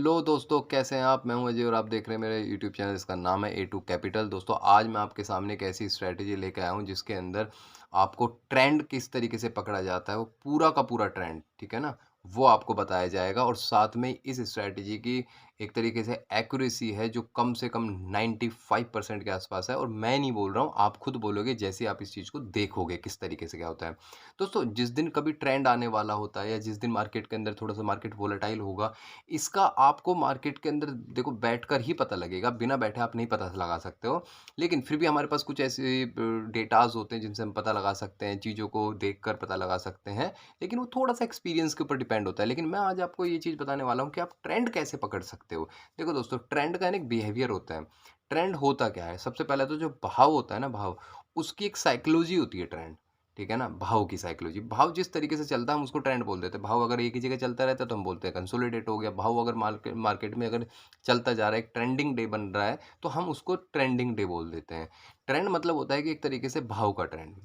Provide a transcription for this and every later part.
Hello दोस्तों, कैसे हैं आप? मैं हूं अजय और आप देख रहे हैं मेरे यूट्यूब चैनल जिसका नाम है ए टू कैपिटल। दोस्तों, आज मैं आपके सामने एक ऐसी स्ट्रैटेजी लेके आया हूं जिसके अंदर आपको ट्रेंड किस तरीके से पकड़ा जाता है, वो पूरा का पूरा ट्रेंड, ठीक है ना? वो आपको बताया जाएगा और साथ में इस स्ट्रैटेजी की एक तरीके से एक्यूरेसी है जो कम से कम 95% के आसपास है। और मैं नहीं बोल रहा हूँ, आप खुद बोलोगे जैसे आप इस चीज़ को देखोगे किस तरीके से क्या होता है। दोस्तों, जिस दिन कभी ट्रेंड आने वाला होता है या जिस दिन मार्केट के अंदर थोड़ा सा मार्केट वोलेटाइल होगा, इसका आपको मार्केट के अंदर देखो बैठकर ही पता लगेगा, बिना बैठे आप नहीं पता लगा सकते हो। लेकिन फिर भी हमारे पास कुछ ऐसे डेटाज़ होते हैं जिनसे हम पता लगा सकते हैं, चीज़ों को देखकर पता लगा सकते हैं, लेकिन वो थोड़ा-सा एक्सपीरियंस के ऊपर डिपेंड होता है। लेकिन मैं आज आपको ये चीज़ बताने वाला हूँ कि आप ट्रेंड कैसे पकड़ सकते हो। देखो दोस्तों, ट्रेंड का ना एक बिहेवियर होता है। ट्रेंड होता क्या है? सबसे पहले तो जो भाव होता है ना भाव, उसकी एक साइकोलॉजी होती है ट्रेंड। ठीक है ना? भाव की साइकोलॉजी। भाव जिस तरीके से चलता है हम उसको ट्रेंड बोल देते हैं। भाव अगर एक ही जगह चलता रहता है तो हम बोलते हैं कंसोलिडेट हो गया। भाव अगर मार्केट में अगर चलता जा रहा है, एक ट्रेंडिंग डे बन रहा है, तो हम उसको ट्रेंडिंग डे बोल देते हैं। ट्रेंड मतलब होता है कि एक तरीके से भाव का ट्रेंड।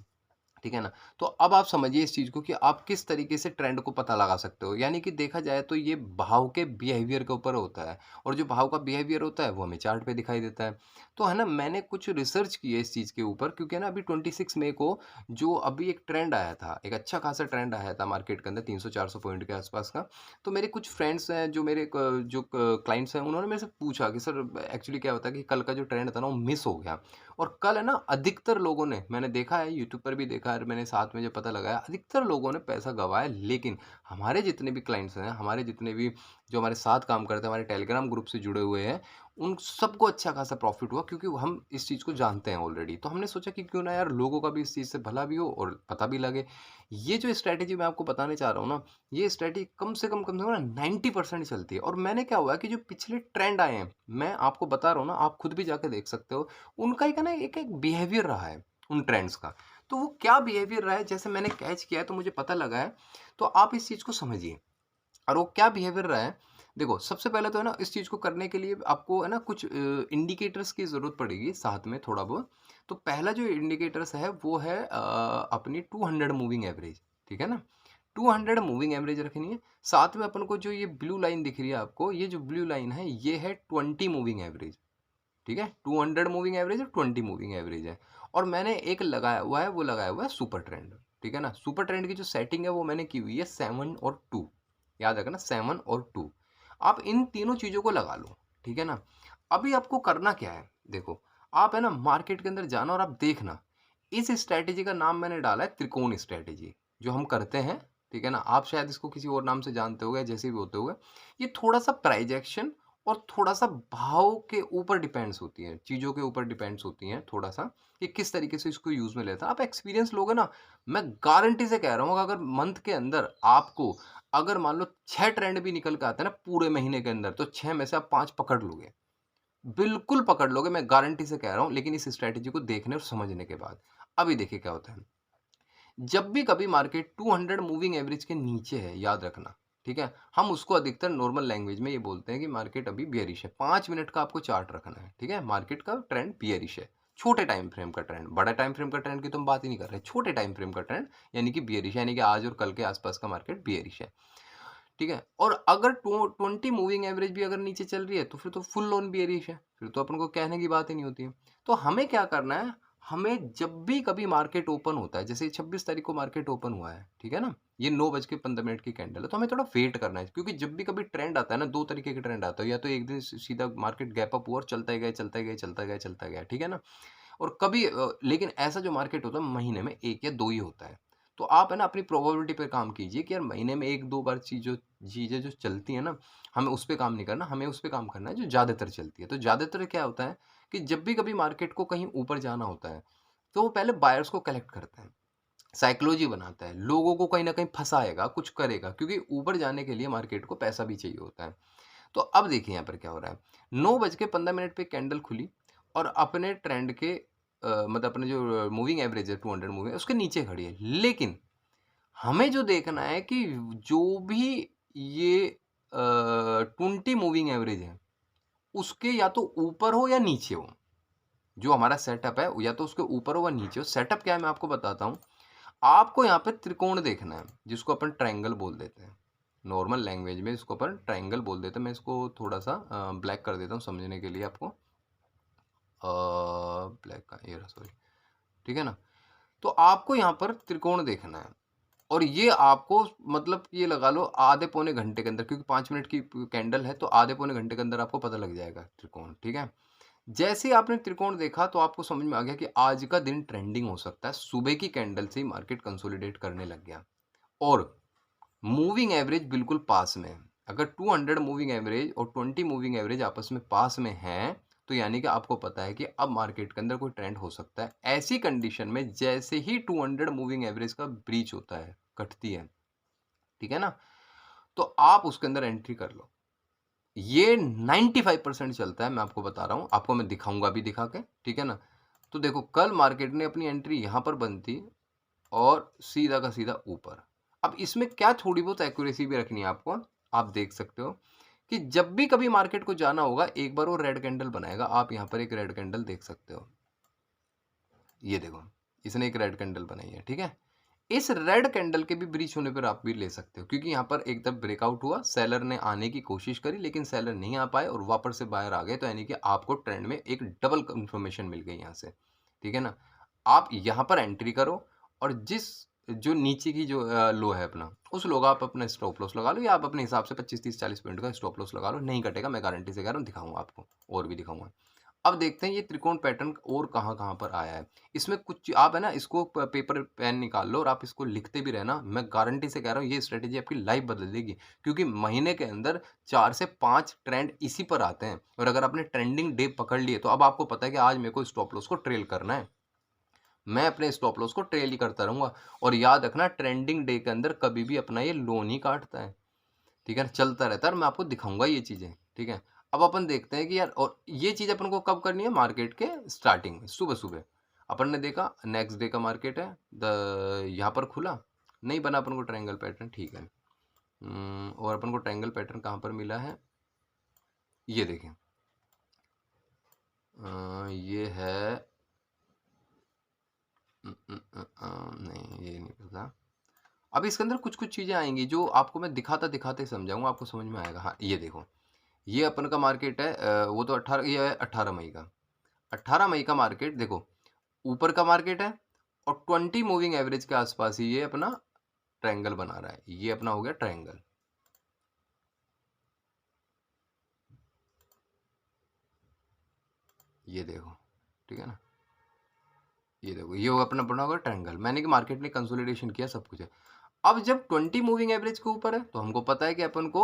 ठीक है ना? तो अब आप समझिए इस चीज़ को कि आप किस तरीके से ट्रेंड को पता लगा सकते हो। यानी कि देखा जाए तो ये भाव के बिहेवियर के ऊपर होता है और जो भाव का बिहेवियर होता है वो हमें चार्ट पे दिखाई देता है। तो है ना, मैंने कुछ रिसर्च की है इस चीज़ के ऊपर, क्योंकि है ना अभी 26 मई को जो अभी एक ट्रेंड आया था, एक अच्छा खासा ट्रेंड आया था मार्केट के अंदर 300-400 पॉइंट के आसपास का। तो मेरे कुछ फ्रेंड्स हैं जो मेरे जो क्लाइंट्स हैं, उन्होंने मेरे से पूछा कि सर एक्चुअली क्या होता है कि कल का जो ट्रेंड था ना वो मिस हो गया। और कल है ना अधिकतर लोगों ने, मैंने देखा है यूट्यूब पर भी देखा है और मैंने साथ में जब पता लगाया, अधिकतर लोगों ने पैसा गँवाया। लेकिन हमारे जितने भी क्लाइंट्स हैं, हमारे जितने भी जो हमारे साथ काम करते हैं, हमारे टेलीग्राम ग्रुप से जुड़े हुए हैं, उन सबको अच्छा खासा प्रॉफ़िट हुआ, क्योंकि हम इस चीज़ को जानते हैं ऑलरेडी। तो हमने सोचा कि क्यों ना यार लोगों का भी इस चीज़ से भला भी हो और पता भी लगे। ये जो स्ट्रैटेजी मैं आपको बताने चाह रहा हूँ ना, ये स्ट्रैटेजी कम से कम ना 90% चलती है। और मैंने क्या हुआ है कि जो पिछले ट्रेंड आए हैं, मैं आपको बता रहा हूँ ना, आप खुद भी जाके देख सकते हो। उनका एक है ना एक बिहेवियर रहा है उन ट्रेंड्स का। तो वो क्या बिहेवियर रहा है, जैसे मैंने कैच किया है तो मुझे पता लगा है। तो आप इस चीज़ को समझिए और वो क्या बिहेवियर रहा है। देखो, सबसे पहले तो है ना इस चीज़ को करने के लिए आपको है ना कुछ इंडिकेटर्स की ज़रूरत पड़ेगी साथ में थोड़ा बहुत। तो पहला जो इंडिकेटर्स है वो है अपनी 200 मूविंग एवरेज, ठीक है ना? 200 मूविंग एवरेज रखनी है। साथ में अपन को जो ये ब्लू लाइन दिख रही है आपको, ये जो ब्लू लाइन है ये है 20 मूविंग एवरेज। ठीक है? 200 मूविंग एवरेज और 20 मूविंग एवरेज है। और मैंने एक लगाया हुआ है, वो लगाया हुआ है सुपर ट्रेंड। ठीक है ना? सुपर ट्रेंड की जो सेटिंग है वो मैंने की हुई है 7 और 2। याद रखना, 7 और 2। आप इन तीनों चीज़ों को लगा लो, ठीक है ना? अभी आपको करना क्या है? देखो, आप है ना मार्केट के अंदर जाना और आप देखना। इस स्ट्रैटेजी का नाम मैंने डाला है त्रिकोण स्ट्रैटेजी, जो हम करते हैं, ठीक है ना? आप शायद इसको किसी और नाम से जानते होंगे, जैसे भी होते होंगे। ये थोड़ा-सा प्राइस एक्शन और थोड़ा-सा भाव के ऊपर डिपेंड्स होती हैं, चीज़ों के ऊपर डिपेंड्स होती हैं थोड़ा-सा, कि किस तरीके से इसको यूज़ में लेता है। आप एक्सपीरियंस लोगे ना, मैं गारंटी से कह रहा हूँ, अगर मंथ के अंदर आपको अगर मान लो 6 ट्रेंड भी निकल के आते हैं ना पूरे महीने के अंदर, तो 6 में से आप 5 पकड़ लोगे। बिल्कुल पकड़ लोगे, मैं गारंटी से कह रहा हूँ, लेकिन इस स्ट्रैटेजी को देखने और समझने के बाद। अभी देखिए क्या होता है। जब भी कभी मार्केट 200 मूविंग एवरेज के नीचे है, याद रखना, ठीक है? हम उसको अधिकतर नॉर्मल लैंग्वेज में ये बोलते हैं कि मार्केट अभी बेयरिश है। 5 मिनट का आपको चार्ट रखना है, ठीक है? मार्केट का ट्रेंड बेयरिश है। छोटे टाइम फ्रेम का ट्रेंड, बड़ा टाइम फ्रेम का ट्रेंड की तो हम बात ही नहीं कर रहे। छोटे टाइम फ्रेम का ट्रेंड यानी कि बेयरिश है, यानी कि आज और कल के आसपास का मार्केट बेयरिश है। ठीक है? और अगर 20 मूविंग एवरेज भी अगर नीचे चल रही है, तो फिर तो फुल ऑन बेयरिश है। फिर तो अपन को कहने की बात ही नहीं होती है। तो हमें क्या करना है, हमें जब भी कभी मार्केट ओपन होता है, जैसे 26 तारीख को मार्केट ओपन हुआ है, ठीक है ना? ये 9:15 की कैंडल है, तो हमें थोड़ा वेट करना है, क्योंकि जब भी कभी ट्रेंड आता है ना, 2 तरीके के ट्रेंड आता है। या तो एक दिन सीधा मार्केट गैप अप हुआ और चलता ही गया, चलता ही गया, चलता गया, चलता गया, ठीक है ना? और कभी लेकिन ऐसा जो मार्केट होता है महीने में 1 या 2 ही होता है। तो आप है ना अपनी प्रोबेबिलिटी पे काम कीजिए कि यार महीने में 1-2 बार चीज़ें जो चलती हैं ना, हमें उस पे काम नहीं करना, हमें उस पे काम करना है जो ज़्यादातर चलती है। तो ज़्यादातर क्या होता है कि जब भी कभी मार्केट को कहीं ऊपर जाना होता है, तो वो पहले बायर्स को कलेक्ट करता है, साइकोलॉजी बनाता है, लोगों को कहीं न कहीं फँसाएगा, कुछ करेगा, क्योंकि ऊपर जाने के लिए मार्केट को पैसा भी चाहिए होता है। तो अब देखिए यहाँ पर क्या हो रहा है, 9:15 पे कैंडल खुली और अपने ट्रेंड के मतलब अपने जो मूविंग एवरेज है 200 मूविंग, उसके नीचे खड़ी है। लेकिन हमें जो देखना है कि जो भी ये 20 मूविंग एवरेज है, उसके या तो ऊपर हो या नीचे हो। जो हमारा सेटअप है या तो उसके ऊपर हो या नीचे हो। सेटअप क्या है मैं आपको बताता हूँ। आपको यहाँ पे त्रिकोण देखना है, जिसको अपन ट्रायंगल बोल देते हैं। नॉर्मल लैंग्वेज में इसको अपन ट्रायंगल बोल देते हैं। मैं इसको थोड़ा-सा ब्लैक कर देता हूँ समझने के लिए आपको। ब्लैक का ये रहा, सॉरी, ठीक है ना? तो आपको यहाँ पर त्रिकोण देखना है और ये आपको मतलब ये लगा लो आधे पौने घंटे के अंदर, क्योंकि 5 मिनट की कैंडल है तो आधे पौने घंटे के अंदर आपको पता लग जाएगा त्रिकोण, ठीक है? जैसे ही आपने त्रिकोण देखा तो आपको समझ में आ गया कि आज का दिन ट्रेंडिंग हो सकता है। सुबह की कैंडल से ही मार्केट कंसोलिडेट करने लग गया और मूविंग एवरेज बिल्कुल पास में है। अगर 200 मूविंग एवरेज और 20 मूविंग एवरेज आपस में पास में हैं, तो यानी कि आपको पता है कि अब मार्केट के अंदर कोई ट्रेंड हो सकता है। ऐसी कंडीशन में जैसे ही 200 मूविंग एवरेज का ब्रीच होता है, कटती है, ठीक है ना? तो आप उसके अंदर एंट्री कर लो। ये 95% चलता है, मैं आपको बता रहा हूँ, आपको मैं दिखाऊँगा भी दिखा के, ठीक है ना? तो देखो कल मार्केट ने अपनी एंट्री यहाँ पर बंद थी और सीधा का सीधा ऊपर। अब इसमें क्या थोड़ी बहुत एक्यूरेसी भी रखनी है आपको, आप देख सकते हो कि जब भी कभी मार्केट को जाना होगा, एक बार वो रेड कैंडल बनाएगा। आप यहाँ पर एक रेड कैंडल देख सकते हो। ये देखो, इसने एक रेड कैंडल बनाई है, ठीक है? इस रेड कैंडल के भी ब्रीच होने पर आप भी ले सकते हो, क्योंकि यहाँ पर एक तरफ ब्रेकआउट हुआ, सेलर ने आने की कोशिश करी लेकिन सेलर नहीं आ पाए और वापस से बाहर आ गए, तो यानी कि आपको ट्रेंड में एक डबल कंफर्मेशन मिल गई यहाँ से, ठीक है ना? आप यहाँ पर एंट्री करो और जिस जो नीचे की जो लो है अपना, उस लो का आप अपना स्टॉप लॉस लगा लो या आप अपने हिसाब से 25 30 40 पॉइंट का स्टॉप लॉस लगा लो। नहीं कटेगा, मैं गारंटी से कह रहा हूँ, दिखाऊंगा आपको और भी दिखाऊंगा। अब देखते हैं ये त्रिकोण पैटर्न और कहाँ-कहाँ पर आया है। इसमें कुछ आप है ना इसको पेपर पेन निकाल लो और आप इसको लिखते भी रहना। मैं गारंटी से कह रहा हूँ ये स्ट्रैटेजी आपकी लाइफ बदल देगी, क्योंकि महीने के अंदर 4 से 5 ट्रेंड इसी पर आते हैं और अगर आपने ट्रेंडिंग डे पकड़ लिए तो अब आपको पता है कि आज मेरे को स्टॉप लॉस को ट्रेल करना है। मैं अपने स्टॉप लॉस को ट्रेल ही करता रहूँगा और याद रखना ट्रेंडिंग डे के अंदर कभी भी अपना ये लो नहीं काटता है। ठीक है ना? चलता रहता है और मैं आपको दिखाऊँगा ये चीज़ें, ठीक है? अब अपन देखते हैं कि यार और ये चीज़ अपन को कब करनी है? मार्केट के स्टार्टिंग में, सुबह-सुबह। अपन ने देखा नेक्स्ट डे का मार्केट है, यहाँ पर खुला, नहीं बना अपन को ट्रायंगल पैटर्न, ठीक है। और अपन को ट्रायंगल पैटर्न कहाँ पर मिला है? ये देखें। ये है नहीं ये नहीं पता। अब इसके अंदर कुछ-कुछ चीज़ें आएँगी जो आपको मैं दिखाते-दिखाते समझाऊँगा, आपको समझ में आएगा। हाँ, ये देखो। ये अपन का मार्केट है वो तो 18 ये है 18 मई का। 18 मई का मार्केट देखो, ऊपर का मार्केट है और 20 मूविंग एवरेज के आसपास ही ये अपना ट्रायंगल बना रहा है। ये अपना हो गया ट्रायंगल। ये देखो, ठीक है ना? ये देखो, ये होगा अपना बना होगा ट्रायंगल। मैंने कि मार्केट ने कंसोलिडेशन किया, सब कुछ है। अब जब 20 मूविंग एवरेज के ऊपर है, तो हमको पता है कि अपन को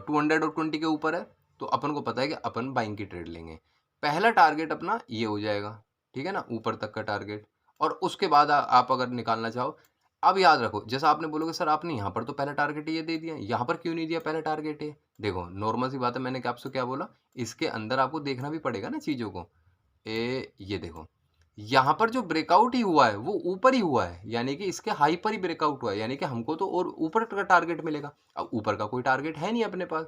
200 और 20 के ऊपर है, तो अपन को पता है कि अपन बाइंग की ट्रेड लेंगे। पहला टारगेट अपना ये हो जाएगा, ठीक है ना? ऊपर तक का टारगेट और उसके बाद आप अगर निकालना चाहो, अब याद रखो, जैसा आपने बोलोगे सर आपने यहाँ पर तो पहला टारगेट ये दे दिया, यहाँ पर क्यों नहीं दिया पहला टारगेट ये? देखो, नॉर्मल सी बात है, मैंने आपसे क्या बोला, इसके अंदर आपको देखना भी पड़ेगा ना चीज़ों को। ये देखो, यहाँ पर जो ब्रेकआउट ही हुआ है वो ऊपर ही हुआ है, यानी कि इसके हाई पर ही ब्रेकआउट हुआ है, यानी कि हमको तो और ऊपर का टारगेट मिलेगा। अब ऊपर का कोई टारगेट है नहीं अपने पास,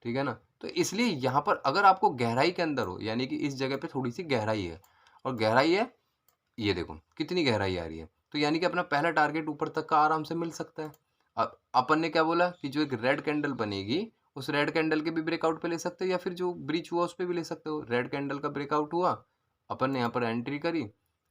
ठीक है ना? तो इसलिए यहाँ पर अगर आपको गहराई के अंदर हो, यानी कि इस जगह पे थोड़ी-सी गहराई है और गहराई है, ये देखो कितनी गहराई आ रही है। तो यानी कि अपना पहला टारगेट ऊपर तक का आराम से मिल सकता है। अब अपन ने क्या बोला कि जो एक रेड कैंडल बनेगी, उस रेड कैंडल के भी ब्रेकआउट पे ले सकते हो या फिर जो ब्रीच हुआ उस पे भी ले सकते हो। रेड कैंडल का ब्रेकआउट हुआ, अपन ने यहाँ पर एंट्री करी,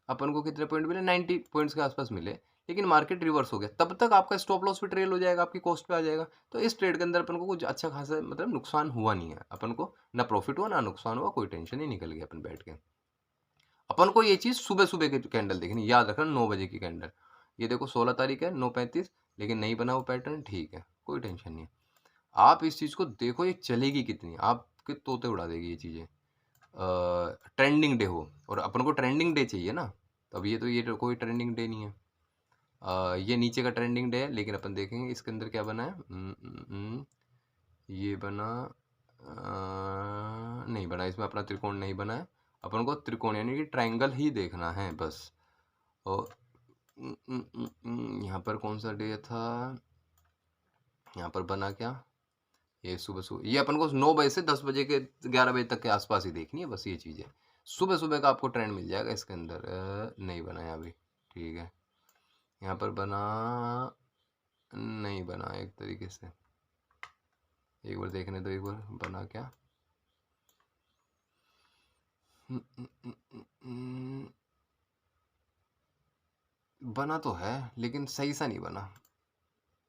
अपन को कितने पॉइंट मिले? 90 पॉइंट्स के आसपास मिले, लेकिन मार्केट रिवर्स हो गया। तब तक आपका स्टॉप लॉस भी ट्रेल हो जाएगा, आपकी कॉस्ट पे आ जाएगा। तो इस ट्रेड के अंदर अपन को कुछ अच्छा खासा मतलब नुकसान हुआ नहीं है। अपन को ना प्रॉफिट हुआ, ना नुकसान हुआ, कोई टेंशन ही निकल गया अपन बैठ के। अपन को ये चीज़ सुबह-सुबह की कैंडल देखनी, याद रखना 9 बजे की कैंडल। ये देखो 16 तारीख है 9:35, लेकिन नहीं बना वो पैटर्न, ठीक है, कोई टेंशन नहीं है। आप इस चीज़ को देखो ये चलेगी कितनी, आपके तोते उड़ा देगी ये चीज़ें। ट्रेंडिंग डे हो और अपन को ट्रेंडिंग डे चाहिए ना, तो अब ये तो कोई ट्रेंडिंग डे नहीं है। ये नीचे का ट्रेंडिंग डे है, लेकिन अपन देखेंगे इसके अंदर क्या बना है। ये बना नहीं बना, इसमें अपना त्रिकोण नहीं बना है। अपन को त्रिकोण यानी कि ट्रायंगल ही देखना है बस। और यहाँ पर कौन सा डे था, यहाँ पर बना क्या, ये सुबह-सुबह ये अपन को 9 बजे से 10 बजे के 11 बजे तक के आसपास ही देखनी है, बस ये चीज़ है। सुबह-सुबह का आपको ट्रेंड मिल जाएगा इसके अंदर। नहीं बना है अभी, ठीक है। यहाँ पर बना नहीं बना एक तरीके से। एक बार देखने दो, एक बार बना क्या। बना तो है लेकिन सही सा नहीं बना।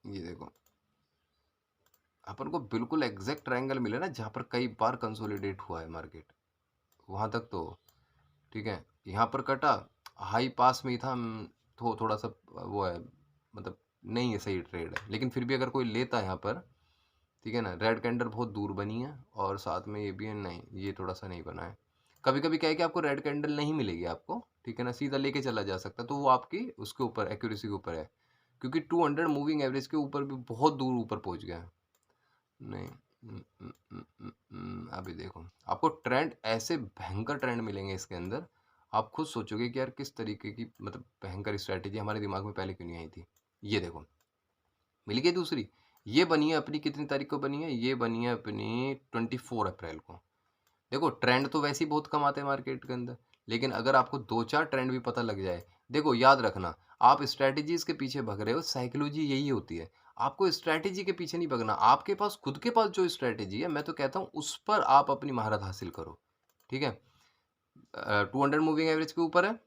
ये देखो, अपन को बिल्कुल एग्जैक्ट ट्रायंगल मिले ना जहाँ पर कई बार कंसोलिडेट हुआ है मार्केट, वहां तक तो ठीक है। यहाँ पर कटा, हाई पास में ही था, तो थोड़ा सा वो है, मतलब नहीं है सही ट्रेड है, लेकिन फिर भी अगर कोई लेता है यहाँ पर, ठीक है ना। रेड कैंडल बहुत दूर बनी है और साथ में ये भी है, नहीं ये थोड़ा सा नहीं बना है। कभी कभी क्या है कि आपको रेड कैंडल नहीं मिलेगी आपको, ठीक है ना, सीधा लेके चला जा सकता है, तो वो आपकी उसके ऊपर एक्यूरेसी के ऊपर है, क्योंकि 200 मूविंग एवरेज के ऊपर भी बहुत दूर ऊपर पहुंच गया है। नहीं, अभी देखो आपको ट्रेंड, ऐसे भयंकर ट्रेंड मिलेंगे इसके अंदर, आप खुद सोचोगे कि यार किस तरीके की मतलब भयंकर स्ट्रैटेजी हमारे दिमाग में पहले क्यों नहीं आई थी। ये देखो, मिल गई दूसरी। ये बनी है अपनी कितनी तारीख को बनी है, ये बनी है अपनी 24 अप्रैल को। देखो ट्रेंड तो वैसे ही बहुत कम आते हैं मार्केट के अंदर, लेकिन अगर आपको दो चार ट्रेंड भी पता लग जाए, देखो याद रखना, आप स्ट्रैटेजीज के पीछे भग रहे हो, साइकोलॉजी यही होती है। आपको स्ट्रैटेजी के पीछे नहीं भगना, आपके पास खुद के पास जो स्ट्रैटेजी है, मैं तो कहता हूँ उस पर आप अपनी महारत हासिल करो, ठीक है। 200 मूविंग एवरेज के ऊपर है,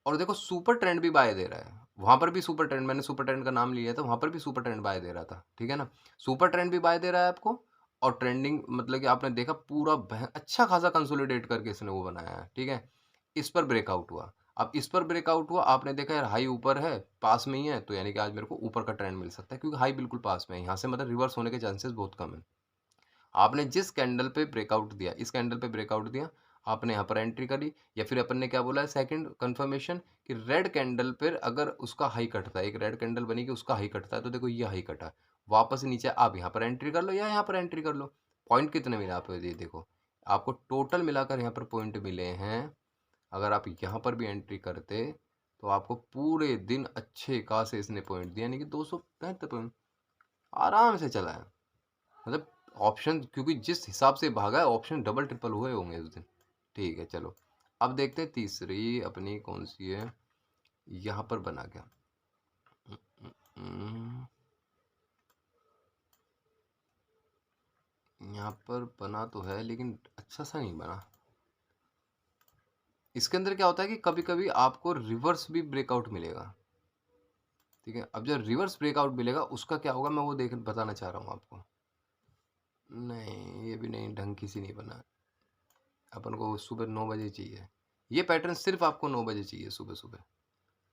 और देखो सुपर ट्रेंड भी बाय दे रहा है, वहां पर भी सुपर ट्रेंड, मैंने सुपर ट्रेंड का नाम लिया था, वहां पर भी सुपर ट्रेंड बाय दे रहा था, ठीक है ना। सुपर ट्रेंड भी बाय दे रहा है आपको, और ट्रेंडिंग मतलब कि आपने देखा पूरा अच्छा खासा कंसोलिडेट करके इसने वो बनाया है, ठीक है। इस पर ब्रेकआउट हुआ, अब इस पर ब्रेकआउट हुआ, आपने देखा यार हाई ऊपर है, पास में ही है, तो यानी कि आज मेरे को ऊपर का ट्रेंड मिल सकता है, क्योंकि हाई बिल्कुल पास में है, यहाँ से मतलब रिवर्स होने के चांसेस बहुत कम है। आपने जिस कैंडल पे ब्रेकआउट दिया, इस कैंडल पे ब्रेकआउट दिया, आपने यहाँ पर एंट्री करी, या फिर अपन ने क्या बोला है सेकंड कंफर्मेशन, कि रेड कैंडल पर अगर उसका हाई कटता है, एक रेड कैंडल बनी कि उसका हाई कटता है, तो देखो ये हाई कटा, वापस नीचे आप यहाँ पर एंट्री कर लो या यहाँ पर एंट्री कर लो। पॉइंट कितने मिले आपको, ये देखो, आपको टोटल मिलाकर यहाँ पर पॉइंट मिले हैं, अगर आप यहाँ पर भी एंट्री करते तो आपको पूरे दिन अच्छे खासे इसने पॉइंट दिया, यानी कि 275 पॉइंट आराम से चला है। मतलब ऑप्शन, क्योंकि जिस हिसाब से भागा है, ऑप्शन डबल ट्रिपल हुए होंगे उस दिन, ठीक है। चलो अब देखते हैं तीसरी अपनी कौन सी है, यहाँ पर बना क्या। यहाँ पर बना तो है लेकिन अच्छा सा नहीं बना। इसके अंदर क्या होता है कि कभी कभी आपको रिवर्स भी ब्रेकआउट मिलेगा, ठीक है। अब जो रिवर्स ब्रेकआउट मिलेगा उसका क्या होगा, मैं वो देख बताना चाह रहा हूँ आपको। नहीं, ये भी नहीं, ढंग की सी नहीं बना। अपन को सुबह 9 बजे चाहिए, ये पैटर्न सिर्फ आपको 9 बजे चाहिए सुबह सुबह,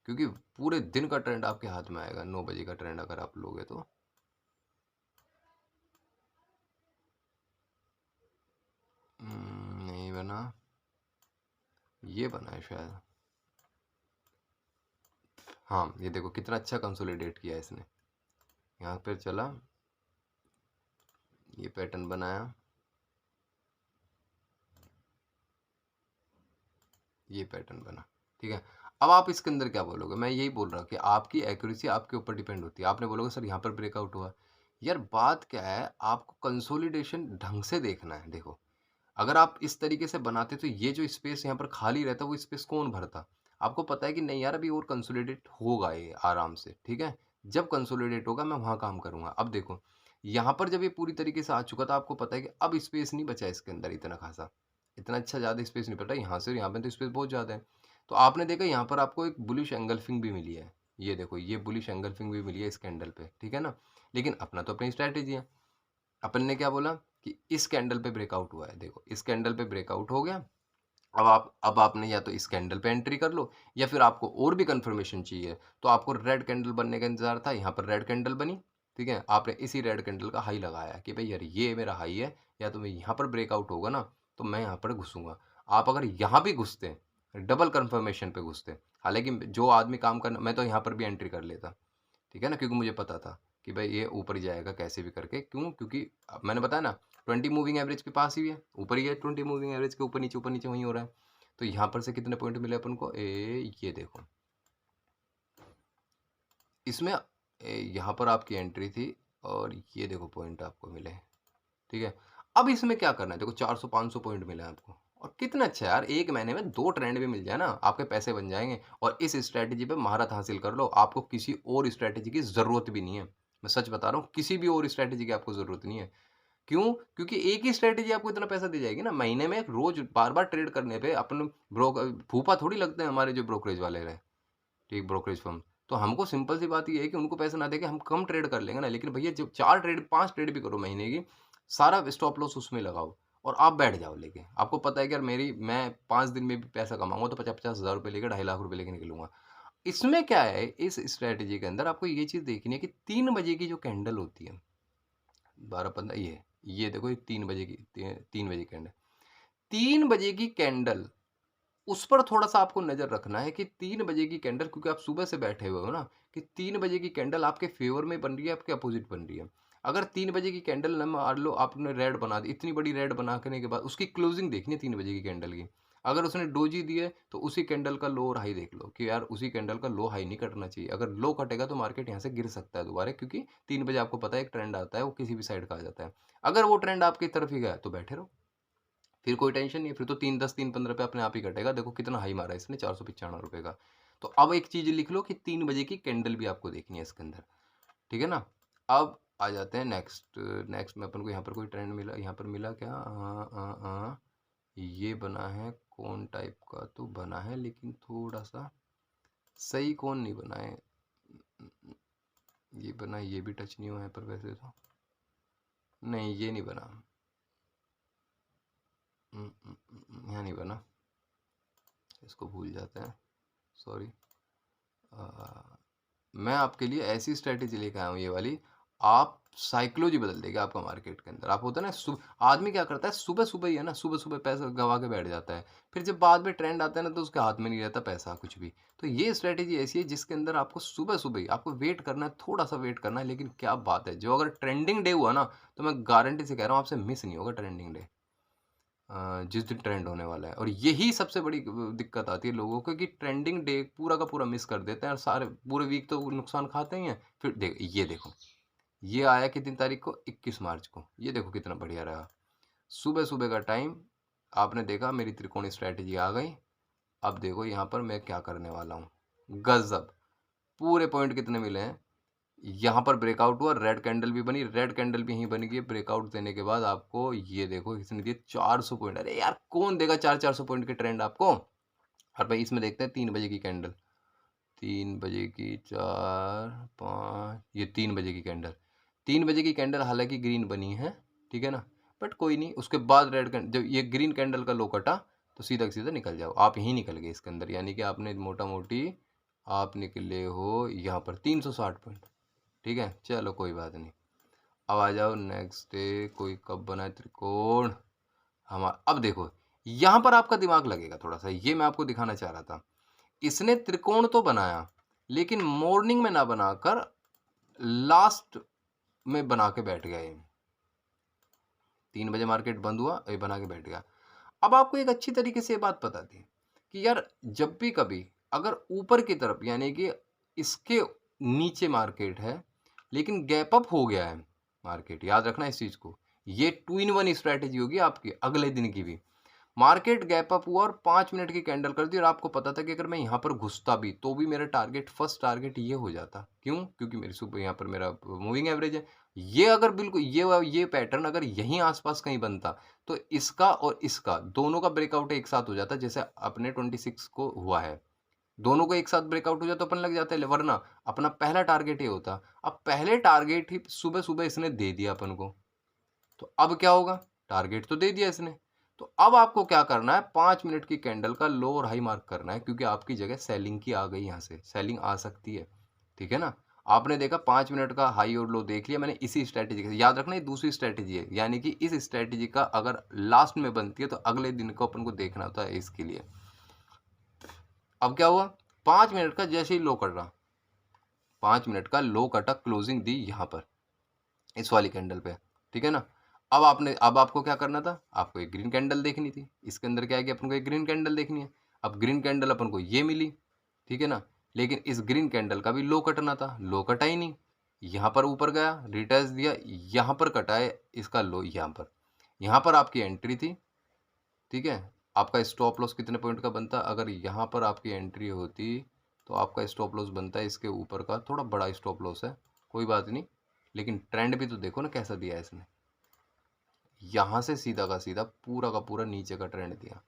क्योंकि पूरे दिन का ट्रेंड आपके हाथ में आएगा 9 बजे का ट्रेंड अगर आप लोगे तो। नहीं बना, ये बना है शायद। हाँ ये देखो कितना अच्छा कंसोलिडेट किया है इसने, यहाँ पर चला, ये पैटर्न बनाया, ये पैटर्न बना, ठीक है। अब आप इसके अंदर क्या बोलोगे, मैं यही बोल रहा हूँ कि आपकी एक्यूरेसी आपके ऊपर डिपेंड होती है। आपने बोलोगे सर यहाँ पर ब्रेकआउट हुआ, यार बात क्या है, आपको कंसोलिडेशन ढंग से देखना है। देखो अगर आप इस तरीके से बनाते तो ये जो स्पेस यहाँ पर खाली रहता वो स्पेस कौन भरता। आपको पता है कि नहीं यार अभी और कंसोलिडेट होगा ये आराम से, ठीक है। जब कंसोलिडेट होगा मैं वहाँ काम करूँगा। अब देखो यहाँ पर जब ये पूरी तरीके से आ चुका था, आपको पता है कि अब स्पेस नहीं बचा इसके अंदर इतना खासा, इतना अच्छा ज़्यादा स्पेस नहीं पड़ा, यहाँ से यहाँ पे तो स्पेस बहुत ज़्यादा है। तो आपने देखा यहाँ पर आपको एक बुलिश एंगल्फिंग भी मिली है, ये देखो ये बुलिश एंगल्फिंग भी मिली है इस कैंडल पे, ठीक है ना। लेकिन अपना तो अपनी स्ट्रैटेजी है, अपन ने क्या बोला कि इस कैंडल पे ब्रेकआउट हुआ है, देखो इस कैंडल पे ब्रेकआउट हो गया। अब आपने या तो इस कैंडल पे एंट्री कर लो, या फिर आपको और भी कंफर्मेशन चाहिए तो आपको रेड कैंडल बनने का इंतजार था, यहाँ पर रेड कैंडल बनी, ठीक है। आपने इसी रेड कैंडल का हाई लगाया कि भाई यार ये मेरा हाई है, या तो मैं यहाँ पर ब्रेकआउट होगा ना तो मैं यहाँ पर घुसूंगा। आप अगर यहाँ भी घुसते, डबल कंफर्मेशन पे घुसते, हालांकि जो आदमी काम करना, मैं तो यहाँ पर भी एंट्री कर लेता, ठीक है ना, क्योंकि मुझे पता था कि भाई ये ऊपर ही जाएगा कैसे भी करके, क्यों, क्योंकि अब मैंने बताया ना 20 मूविंग एवरेज के पास ही है, ऊपर ही है, 20 मूविंग एवरेज के ऊपर नीचे वहीं हो रहा है। तो यहाँ पर से कितने पॉइंट मिले अपन को, ये देखो इसमें यहाँ पर आपकी एंट्री थी, और ये देखो पॉइंट आपको मिले, ठीक है। अब इसमें क्या करना है, देखो 400-500 पॉइंट मिले आपको, और कितना अच्छा है यार, एक महीने में 2 ट्रेंड भी मिल जाए ना, आपके पैसे बन जाएंगे। और इस स्ट्रैटेजी पे महारत हासिल कर लो, आपको किसी और स्ट्रैटेजी की ज़रूरत भी नहीं है। मैं सच बता रहा हूँ, किसी भी और स्ट्रैटेजी की आपको ज़रूरत नहीं है। क्यों? क्योंकि एक ही स्ट्रैटेजी आपको इतना पैसा दे जाएगी ना, महीने में रोज़ बार-बार ट्रेड करने पे अपन फूफा थोड़ी लगते हैं हमारे जो ब्रोकरेज वाले रहे, ठीक ब्रोकरेज फर्म। तो हमको सिंपल सी बात ये है कि उनको पैसा ना देके हम कम ट्रेड कर लेंगे ना, लेकिन भैया जब 4 ट्रेड 5 ट्रेड भी करो महीने की, सारा स्टॉप लॉस उसमें लगाओ और आप बैठ जाओ लेके। आपको पता है कि यार मैं 5 दिन में भी पैसा कमाऊँगा तो 50-50 हज़ार रुपए लेके ₹2.5 लाख लेके निकलूँगा। इसमें क्या है, इस स्ट्रैटेजी के अंदर आपको ये चीज़ देखनी है कि 3 बजे की जो कैंडल होती है, 12-15 ये देखो ये 3 बजे की 3 बजे की कैंडल। 3 बजे की कैंडल, उस पर थोड़ा-सा आपको नज़र रखना है कि 3 बजे की कैंडल, क्योंकि आप सुबह से बैठे हुए हो ना, कि 3 बजे की कैंडल आपके फ़ेवर में बन रही है, आपके अपोज़िट बन रही है। अगर 3 बजे की कैंडल ना मान लो आपने रेड बना दी, इतनी बड़ी रेड बनाने के बाद उसकी क्लोजिंग देखनी है 3 बजे की कैंडल की। अगर उसने डोजी दी है, तो उसी कैंडल का लो और हाई देख लो कि यार उसी कैंडल का लो हाई नहीं कटना चाहिए। अगर लो कटेगा तो मार्केट यहाँ से गिर सकता है दोबारा, क्योंकि 3 बजे आपको पता है एक ट्रेंड आता है, वो किसी भी साइड का आ जाता है। अगर वो ट्रेंड आपकी तरफ ही गया, तो बैठे रहो। फिर कोई टेंशन नहीं है, फिर तो 3.10 3.15 पे अपने आप ही कटेगा। देखो कितना हाई मारा है इसने, ₹495 का। तो अब एक चीज़ लिख लो कि 3 बजे की कैंडल भी आपको देखनी है इसके अंदर, ठीक है ना? अब आ जाते हैं नेक्स्ट। नेक्स्ट में अपन को यहाँ पर कोई ट्रेंड मिला, यहाँ पर मिला क्या? ये बना है कोन टाइप का तो बना है, लेकिन थोड़ा-सा सही कोन नहीं बना है। ये बना, ये भी टच नहीं हुआ है पर वैसे तो। नहीं, ये नहीं बना। यहाँ नहीं बना। इसको भूल जाते हैं, सॉरी। मैं आपके लिए ऐसी स्ट्रैटेजी लेके आया हूँ ये वाली, आप साइकोलॉजी बदल देगी आपका मार्केट के अंदर। आप होता है ना आदमी क्या करता है, सुबह-सुबह ही है ना, सुबह-सुबह पैसा गँवा के बैठ जाता है। फिर जब बाद में ट्रेंड आता है ना, तो उसके हाथ में नहीं रहता पैसा कुछ भी। तो ये स्ट्रैटेजी ऐसी है जिसके अंदर आपको सुबह-सुबह ही आपको वेट करना है, थोड़ा-सा वेट करना है, लेकिन क्या बात है, जो अगर ट्रेंडिंग डे हुआ ना, तो मैं गारंटी से कह रहा हूँ आपसे मिस नहीं होगा ट्रेंडिंग डे। जिस दिन ट्रेंड होने वाला है, और यही सबसे बड़ी दिक्कत आती है लोगों को कि ट्रेंडिंग डे पूरा का पूरा मिस कर देते हैं और सारे पूरे वीक तो नुकसान खाते ही हैं। फिर ये देखो, ये आया कितनी तारीख को, 21 मार्च को, ये देखो कितना बढ़िया रहा। सुबह सुबह का टाइम, आपने देखा मेरी त्रिकोणी स्ट्रैटेजी आ गई। अब देखो यहाँ पर मैं क्या करने वाला हूँ, गजब। पूरे पॉइंट कितने मिले हैं, यहाँ पर ब्रेकआउट हुआ, रेड कैंडल भी बनी, रेड कैंडल भी यहीं बन गई। ब्रेकआउट देने के बाद आपको ये देखो किसने दिए, 400 पॉइंट। अरे यार कौन देगा 400 पॉइंट के ट्रेंड आपको। और भाई इसमें देखते हैं 3 बजे की कैंडल, 3 बजे की, 4 5, ये 3 बजे की कैंडल। 3 बजे की कैंडल हालांकि ग्रीन बनी है, ठीक है ना, बट कोई नहीं। उसके बाद रेड कैंडल, जब ये ग्रीन कैंडल का लो कटा, तो सीधा सीधा निकल जाओ। आप यहीं निकल गए इसके अंदर, यानी कि आपने मोटा मोटी आप निकले हो यहाँ पर 360 पॉइंट, ठीक है। चलो कोई बात नहीं। अब आ जाओ नेक्स्ट डे, कोई कब बना है त्रिकोण हमारा। अब देखो यहाँ पर आपका दिमाग लगेगा थोड़ा सा, ये मैं आपको दिखाना चाह रहा था। इसने त्रिकोण तो बनाया, लेकिन मॉर्निंग में ना बनाकर लास्ट में बना के बैठ गया ये। 3 बजे मार्केट बंद हुआ, ये बना के बैठ गया। अब आपको एक अच्छी तरीके से ये बात पता थी कि यार जब भी कभी अगर ऊपर की तरफ, यानी कि इसके नीचे मार्केट है लेकिन गैप अप हो गया है मार्केट, याद रखना इस चीज को। ये 2 इन 1 स्ट्रैटेजी होगी आपकी अगले दिन की भी। मार्केट गैप अप हुआ और 5 मिनट की कैंडल कर दी, और आपको पता था कि अगर मैं यहाँ पर घुसता भी तो भी मेरा टारगेट, फर्स्ट टारगेट ये हो जाता। क्यों? क्योंकि मेरी सुपर यहाँ पर मेरा मूविंग एवरेज है। ये अगर बिल्कुल ये पैटर्न अगर यहीं आसपास कहीं बनता, तो इसका और इसका दोनों का ब्रेकआउट एक साथ हो जाता, जैसे अपने 26 को हुआ है। दोनों को एक साथ ब्रेकआउट हो जाए तो अपन लग जाते हैं, वरना अपना पहला टारगेट ये होता। अब पहले टारगेट ही सुबह सुबह इसने दे दिया अपन को, तो अब क्या होगा, टारगेट तो दे दिया इसने। तो अब आपको क्या करना है, 5 मिनट की कैंडल का लो और हाई मार्क करना है, क्योंकि आपकी जगह सेलिंग की आ गई, यहाँ से सेलिंग आ सकती है, ठीक है ना। आपने देखा 5 मिनट का हाई और लो देख लिया मैंने इसी स्ट्रैटेजी से। याद रखना ये दूसरी स्ट्रैटेजी है, यानी कि इस स्ट्रैटेजी का अगर लास्ट में बनती है तो अगले दिन को अपन को देखना होता है इसके लिए। अब क्या हुआ, 5 मिनट का जैसे ही लो कट रहा, 5 मिनट का लो कटा, क्लोजिंग दी यहाँ पर इस वाली कैंडल पे, ठीक है ना। अब आपको क्या करना था, आपको एक ग्रीन कैंडल देखनी थी। इसके अंदर क्या है कि अपन को एक ग्रीन कैंडल देखनी है। अब ग्रीन कैंडल अपन को ये मिली, ठीक है ना, लेकिन इस ग्रीन कैंडल का भी लो कटना था, लो कटा ही नहीं। यहाँ पर ऊपर गया, रिटेस्ट दिया, यहाँ पर कटा है इसका लो, यहाँ पर आपकी एंट्री थी, ठीक है। आपका स्टॉप लॉस कितने पॉइंट का बनता, अगर यहाँ पर आपकी एंट्री होती तो आपका स्टॉप लॉस बनता है इसके ऊपर का, थोड़ा बड़ा स्टॉप लॉस है, कोई बात नहीं, लेकिन ट्रेंड भी तो देखो ना कैसा दिया है इसने। यहाँ से सीधा का सीधा पूरा का पूरा नीचे का ट्रेंड दिया।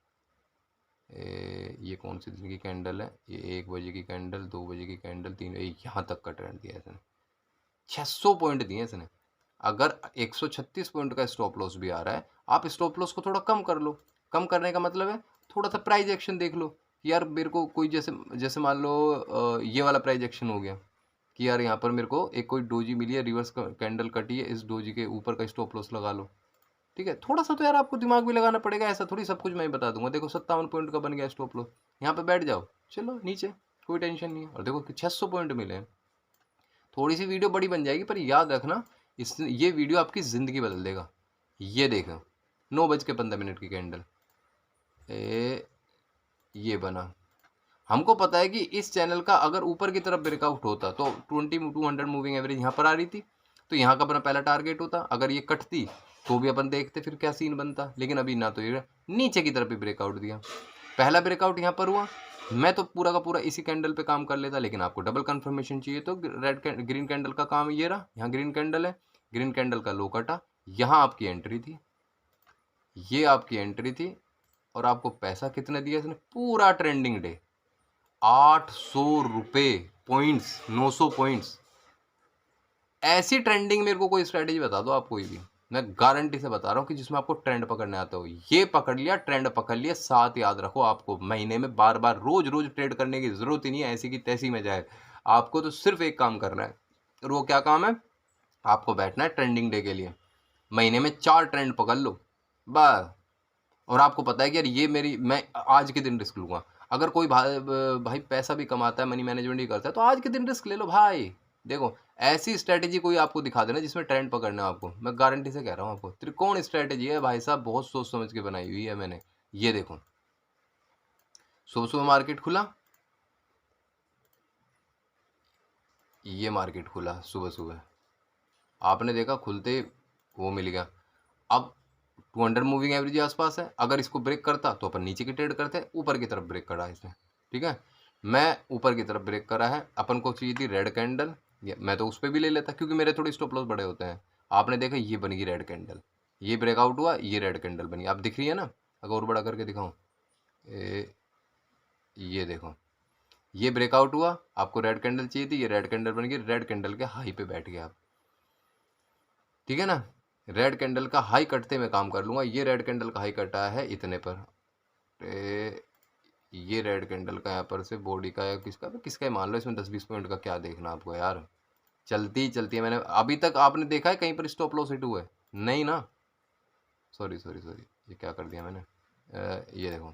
ये कौन सी दिन की कैंडल है? ये 1 बजे की कैंडल, 2 बजे की कैंडल, 3 बजे, यहाँ तक का ट्रेंड दिया इसने। 600 पॉइंट दिए इसने। अगर 136 पॉइंट का स्टॉप लॉस भी आ रहा है, आप स्टॉप लॉस को थोड़ा कम कर लो। कम करने का मतलब है थोड़ा सा प्राइस एक्शन देख लो कि यार मेरे को कोई जैसे जैसे मान लो ये वाला प्राइस एक्शन हो गया कि यार यहाँ पर मेरे को एक कोई डोजी मिली है, रिवर्स कैंडल कटी है, इस डोजी के ऊपर का स्टॉप लॉस लगा लो। ठीक है, थोड़ा सा तो यार आपको दिमाग भी लगाना पड़ेगा, ऐसा थोड़ी सब कुछ मैं ही बता दूंगा। देखो 57 पॉइंट का बन गया स्टॉप लॉस, यहाँ पे बैठ जाओ, चलो नीचे, कोई टेंशन नहीं है। और देखो 600 पॉइंट मिले हैं। थोड़ी सी वीडियो बड़ी बन जाएगी पर याद रखना ये वीडियो आपकी ज़िंदगी बदल देगा। ये देखो 9:15 की कैंडल, ये बना। हमको पता है कि इस चैनल का अगर ऊपर की तरफ ब्रेकआउट होता तो 200 मूविंग एवरेज यहाँ पर आ रही थी, तो यहाँ का अपना पहला टारगेट होता। अगर ये कटती तो भी अपन देखते फिर क्या सीन बनता, लेकिन अभी ना तो ये नीचे की तरफ भी ब्रेकआउट दिया। पहला ब्रेकआउट यहाँ पर हुआ, मैं तो पूरा का पूरा इसी कैंडल पे काम कर लेता, लेकिन आपको डबल कंफर्मेशन चाहिए तो ग्रीन कैंडल का काम ये रहा। यहाँ ग्रीन कैंडल है, ग्रीन कैंडल का लो कटा, यहाँ आपकी एंट्री थी, ये आपकी एंट्री थी। और आपको पैसा कितने दिया इसने? पूरा ट्रेंडिंग डे 800 रुपये पॉइंट्स, 900 पॉइंट्स। ऐसी ट्रेंडिंग मेरे को कोई स्ट्रेटेजी बता दो आप, कोई भी, मैं गारंटी से बता रहा हूँ कि जिसमें आपको ट्रेंड पकड़ने आता हो। ये पकड़ लिया, ट्रेंड पकड़ लिया, साथ याद रखो आपको महीने में बार बार रोज रोज ट्रेड करने की जरूरत ही नहीं है, ऐसी की तैसी में जाए। आपको तो सिर्फ एक काम करना है, और वो क्या काम है? आपको बैठना है ट्रेंडिंग डे के लिए, महीने में 4 ट्रेंड पकड़ लो बस। और आपको पता है कि यार ये मेरी, मैं आज के दिन रिस्क लूंगा। अगर कोई भाई पैसा भी कमाता है, मनी मैनेजमेंट ही करता है, तो आज के दिन रिस्क ले लो भाई। देखो ऐसी स्ट्रेटेजी कोई आपको दिखा देना जिसमें ट्रेंड पकड़ना है आपको, मैं गारंटी से कह रहा हूँ आपको, त्रिकोण स्ट्रेटेजी है भाई साहब, बहुत सोच समझ के बनाई हुई है मैंने। ये देखो सुबह सुबह मार्केट खुला, ये मार्केट खुला सुबह सुबह, आपने देखा खुलते वो मिल गया। अब 200 मूविंग एवरेज के आसपास है, अगर इसको ब्रेक करता तो अपन नीचे की ट्रेड करते, ऊपर की तरफ ब्रेक करा इसने। ठीक है, मैं ऊपर की तरफ ब्रेक करा है, अपन को चाहिए थी रेड कैंडल, मैं तो उस पर भी ले लेता क्योंकि मेरे थोड़े स्टॉप लॉस बड़े होते हैं। आपने देखा ये बन गई रेड कैंडल, ये ब्रेकआउट हुआ, ये रेड कैंडल बनी, आप दिख रही है ना? अगर और बड़ा करके दिखाऊं, ये देखो, ये ब्रेकआउट हुआ, आपको रेड कैंडल चाहिए थी, ये रेड कैंडल बन गई, रेड कैंडल के हाई पे बैठ गया आप। ठीक है ना, रेड कैंडल का हाई कटते मैं काम कर लूंगा। ये रेड कैंडल का हाई कटा है इतने पर, ये रेड कैंडल का यहाँ पर से बॉडी का या किसका किसका ही मान लो, इसमें 10-20 पॉइंट का क्या देखना आपको यार। चलती चलती है, मैंने अभी तक आपने देखा है कहीं पर स्टॉप लॉस हिट हुआ है? नहीं ना, सॉरी सॉरी सॉरी, ये क्या कर दिया मैंने। ये देखो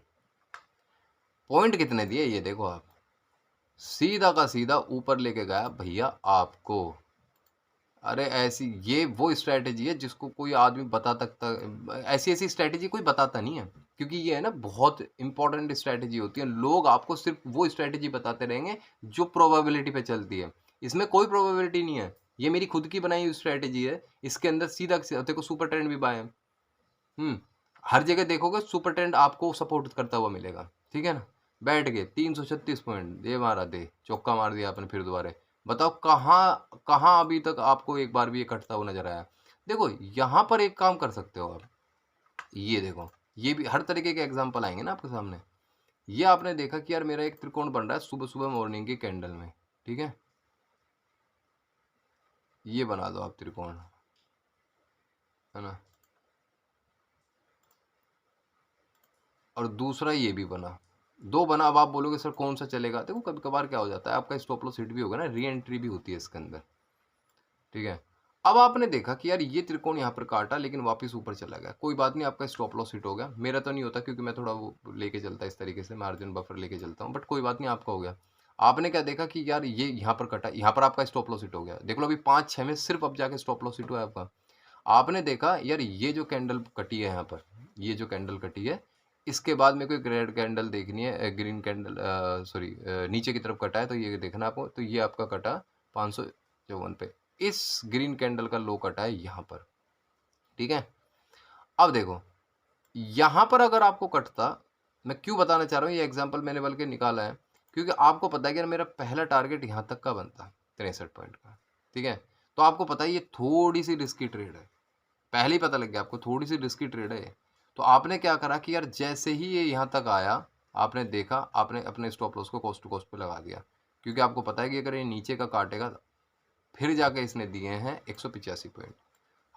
पॉइंट कितने दिए, ये देखो आप, सीधा का सीधा ऊपर लेके गया भैया आपको। अरे ऐसी, ये वो स्ट्रैटेजी है जिसको कोई आदमी बता सकता, ऐसी ऐसी स्ट्रैटेजी कोई बताता नहीं है, क्योंकि ये है ना बहुत इंपॉर्टेंट स्ट्रैटेजी होती है। लोग आपको सिर्फ वो स्ट्रैटेजी बताते रहेंगे जो प्रोबेबिलिटी पे चलती है, इसमें कोई प्रोबेबिलिटी नहीं है। ये मेरी खुद की बनाई हुई स्ट्रैटेजी है, इसके अंदर सीधा देखो सुपर ट्रेंड भी बाय है। हर जगह देखोगे सुपर ट्रेंड आपको सपोर्ट करता हुआ मिलेगा। ठीक है ना, बैठ गए 336 पॉइंट, दे मारा, दे चौका मार दिया आपने फिर दोबारा। बताओ कहाँ कहाँ अभी तक आपको एक बार भी ये कटता हुआ नजर आया? देखो यहाँ पर एक काम कर सकते हो आप, ये देखो, ये भी हर तरीके के एग्जाम्पल आएंगे ना आपके सामने। ये आपने देखा कि यार मेरा एक त्रिकोण बन रहा है सुबह सुबह मॉर्निंग की कैंडल में, ठीक है, ये बना दो आप त्रिकोण, है ना, और दूसरा ये भी बना, दो बना। अब आप बोलोगे सर कौन सा चलेगा? देखो कभी कभार क्या हो जाता है, आपका स्टॉप लॉस हिट भी होगा ना, री एंट्री भी होती है इसके अंदर। ठीक है, अब आपने देखा कि यार ये त्रिकोण यहाँ पर काटा लेकिन वापस ऊपर चला गया, कोई बात नहीं, आपका स्टॉप लॉस हिट हो गया। मेरा तो नहीं होता क्योंकि मैं थोड़ा वो लेके चलता इस तरीके से, मार्जिन बफर लेके चलता हूँ, बट कोई बात नहीं, आपका हो गया। आपने क्या देखा कि यार ये यहाँ पर कटा, यहाँ पर आपका स्टॉप लॉस हिट हो गया, देख लो अभी 5-6 में सिर्फ अब जाके स्टॉप लॉस हिट हुआ है आपका। आपने देखा यार ये जो कैंडल कटी है यहाँ पर, ये जो कैंडल कटी है, इसके बाद मेरे को एक रेड कैंडल देखनी है, ग्रीन कैंडल, सॉरी नीचे की तरफ कटा है, तो ये देखना आपको, तो ये आपका कटा 554 पे, इस ग्रीन कैंडल का लो कटा है यहाँ पर। ठीक है, अब देखो यहाँ पर अगर आपको कटता, मैं क्यों बताना चाह रहा हूँ, ये एग्जांपल मैंने बल्कि निकाला है क्योंकि आपको पता है कि यार मेरा पहला टारगेट यहाँ तक का बनता 63 पॉइंट का। ठीक है, तो आपको पता है ये थोड़ी सी रिस्की ट्रेड है, पहले ही पता लग गया आपको, थोड़ी सी रिस्की ट्रेड है। तो आपने क्या करा कि यार जैसे ही ये यहाँ तक आया, आपने देखा, आपने अपने स्टॉप लॉस को कॉस्ट टू कॉस्ट पे लगा दिया, क्योंकि आपको पता है कि अगर ये नीचे का काटेगा, फिर जाके इसने दिए हैं 185 पॉइंट।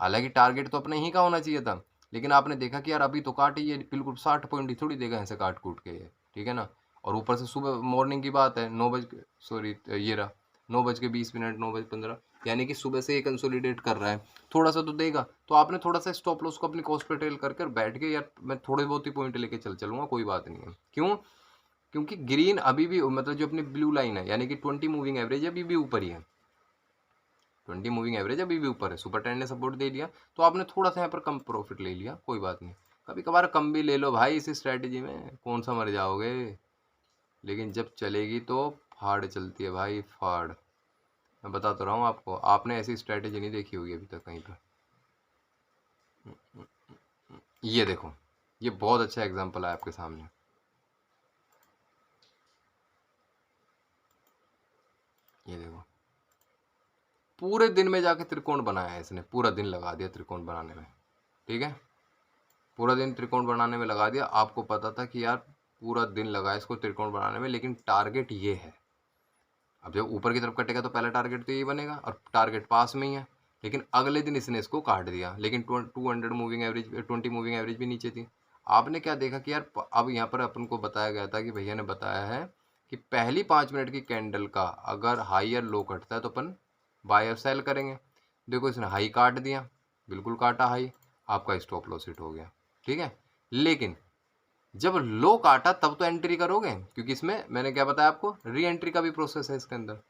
हालांकि टारगेट तो अपने ही का होना चाहिए था, लेकिन आपने देखा कि यार अभी तो काटे, ये बिल्कुल 60 पॉइंट ही थोड़ी देगा ऐसे काट कूट के ये, ठीक है ना। और ऊपर से सुबह मॉर्निंग की बात है, 9 बज के 20 मिनट, 9 बज 15, यानी कि सुबह से ये कंसोलिडेट कर रहा है, थोड़ा सा तो देगा। तो आपने थोड़ा सा स्टॉप लॉस को अपनी कॉस्ट पे टेल करके बैठ के, यार मैं थोड़े बहुत ही पॉइंट लेके चलूंगा, कोई बात नहीं है। क्यों? क्योंकि ग्रीन अभी भी, मतलब जो अपनी ब्लू लाइन है, यानी कि 20 मूविंग एवरेज अभी भी ऊपर ही है, 20 मूविंग एवरेज अभी भी ऊपर है, सुपर ट्रेंड ने सपोर्ट दे दिया, तो आपने थोड़ा सा यहाँ पर कम प्रॉफिट ले लिया, कोई बात नहीं। कभी कभार कम भी ले लो भाई, इस स्ट्रैटेजी में कौन सा मर जाओगे, लेकिन जब चलेगी तो फाड़ चलती है भाई, फाड़। मैं बता तो रहा हूँ आपको, आपने ऐसी स्ट्रैटेजी नहीं देखी होगी अभी तक कहीं पर। ये देखो, ये बहुत अच्छा एग्जांपल है आपके सामने। ये देखो, पूरे दिन में जाके त्रिकोण बनाया है इसने, पूरा दिन लगा दिया त्रिकोण बनाने में, ठीक है, पूरा दिन त्रिकोण बनाने में लगा दिया। आपको पता था कि यार पूरा दिन लगा इसको त्रिकोण बनाने में, लेकिन टारगेट ये है। अब जब ऊपर की तरफ कटेगा तो पहला टारगेट तो यही बनेगा, और टारगेट पास में ही है, लेकिन अगले दिन इसने इसको काट दिया, लेकिन 200 मूविंग एवरेज, 20 मूविंग एवरेज भी नीचे थी। आपने क्या देखा कि यार अब यहाँ पर अपन को बताया गया था कि भैया ने बताया है कि पहली 5 मिनट की कैंडल का अगर हाई और लो कटता है तो अपन बाय और सेल करेंगे। देखो इसने हाई काट दिया, बिल्कुल काटा हाई, आपका स्टॉप लॉस हिट हो गया, ठीक है। लेकिन जब लो काटा तब तो एंट्री करोगे, क्योंकि इसमें मैंने क्या बताया आपको, री एंट्री का भी प्रोसेस है इसके अंदर।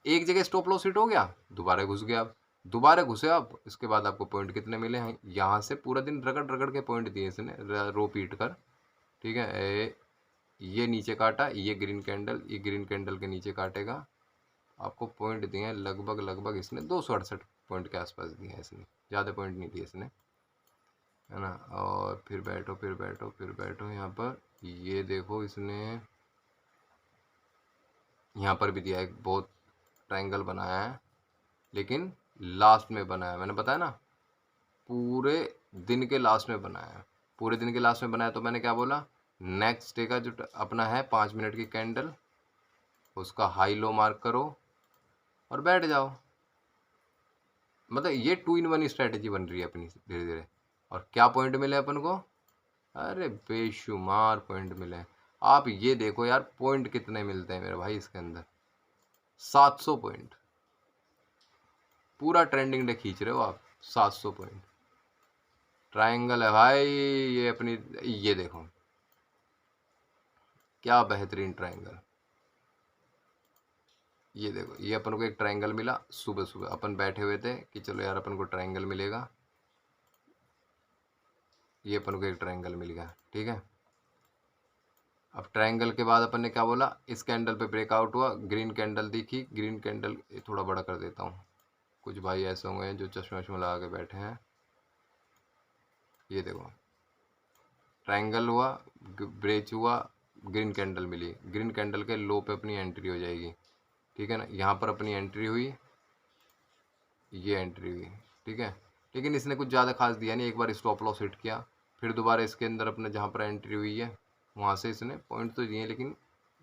एक जगह स्टॉप लॉस हिट हो गया, दोबारा घुस गया आप, दोबारा घुसे आप, इसके बाद आपको पॉइंट कितने मिले हैं, यहाँ से पूरा दिन रगड़ रगड़ के पॉइंट दिए इसने, रो पीट कर, ठीक है। ये नीचे काटा, ये ग्रीन कैंडल, ये ग्रीन कैंडल के नीचे काटेगा, आपको पॉइंट दिए हैं लगभग लगभग इसने 268 पॉइंट के आसपास दिए हैं इसने, ज़्यादा पॉइंट नहीं दिए इसने, है ना। और फिर बैठो, फिर बैठो, फिर बैठो यहाँ पर, ये देखो इसने यहाँ पर भी दिया, एक बहुत ट्रायंगल बनाया है, लेकिन लास्ट में बनाया, मैंने बताया ना पूरे दिन के लास्ट में बनाया है, पूरे दिन के लास्ट में बनाया। तो मैंने क्या बोला, नेक्स्ट डे का जो अपना है 5 मिनट की कैंडल, उसका हाई लो मार्क करो और बैठ जाओ। मतलब ये 2 in 1 स्ट्रैटेजी बन रही है अपनी धीरे धीरे। और क्या पॉइंट मिले अपन को, अरे बेशुमार पॉइंट मिले। आप ये देखो यार पॉइंट कितने मिलते हैं मेरे भाई इसके अंदर, 700 पॉइंट, पूरा ट्रेंडिंग डे खींच रहे हो आप, 700 पॉइंट। ट्रायंगल है भाई ये अपनी, ये देखो क्या बेहतरीन ट्रायंगल। ये देखो, ये अपन को एक ट्रायंगल मिला, सुबह सुबह अपन बैठे हुए थे कि चलो यार अपन को ट्रायंगल मिलेगा, ये अपन को एक ट्रायंगल मिल गया, ठीक है। अब ट्रायंगल के बाद अपन ने क्या बोला, इस कैंडल पे ब्रेकआउट हुआ, ग्रीन कैंडल दिखी, ग्रीन कैंडल थोड़ा बड़ा कर देता हूँ, कुछ भाई ऐसे होंगे जो चश्मा वश्मा लगा के बैठे हैं। ये देखो ट्रायंगल हुआ, ब्रेच हुआ, ग्रीन कैंडल मिली, ग्रीन कैंडल के लो पे अपनी एंट्री हो जाएगी, ठीक है ना। यहाँ पर अपनी एंट्री हुई, ये एंट्री हुई, ठीक है। लेकिन इसने कुछ ज़्यादा खास दिया नहीं, एक बार स्टॉप लॉस हिट किया, फिर दोबारा इसके अंदर अपने जहाँ पर एंट्री हुई है वहाँ से इसने पॉइंट तो दिए, लेकिन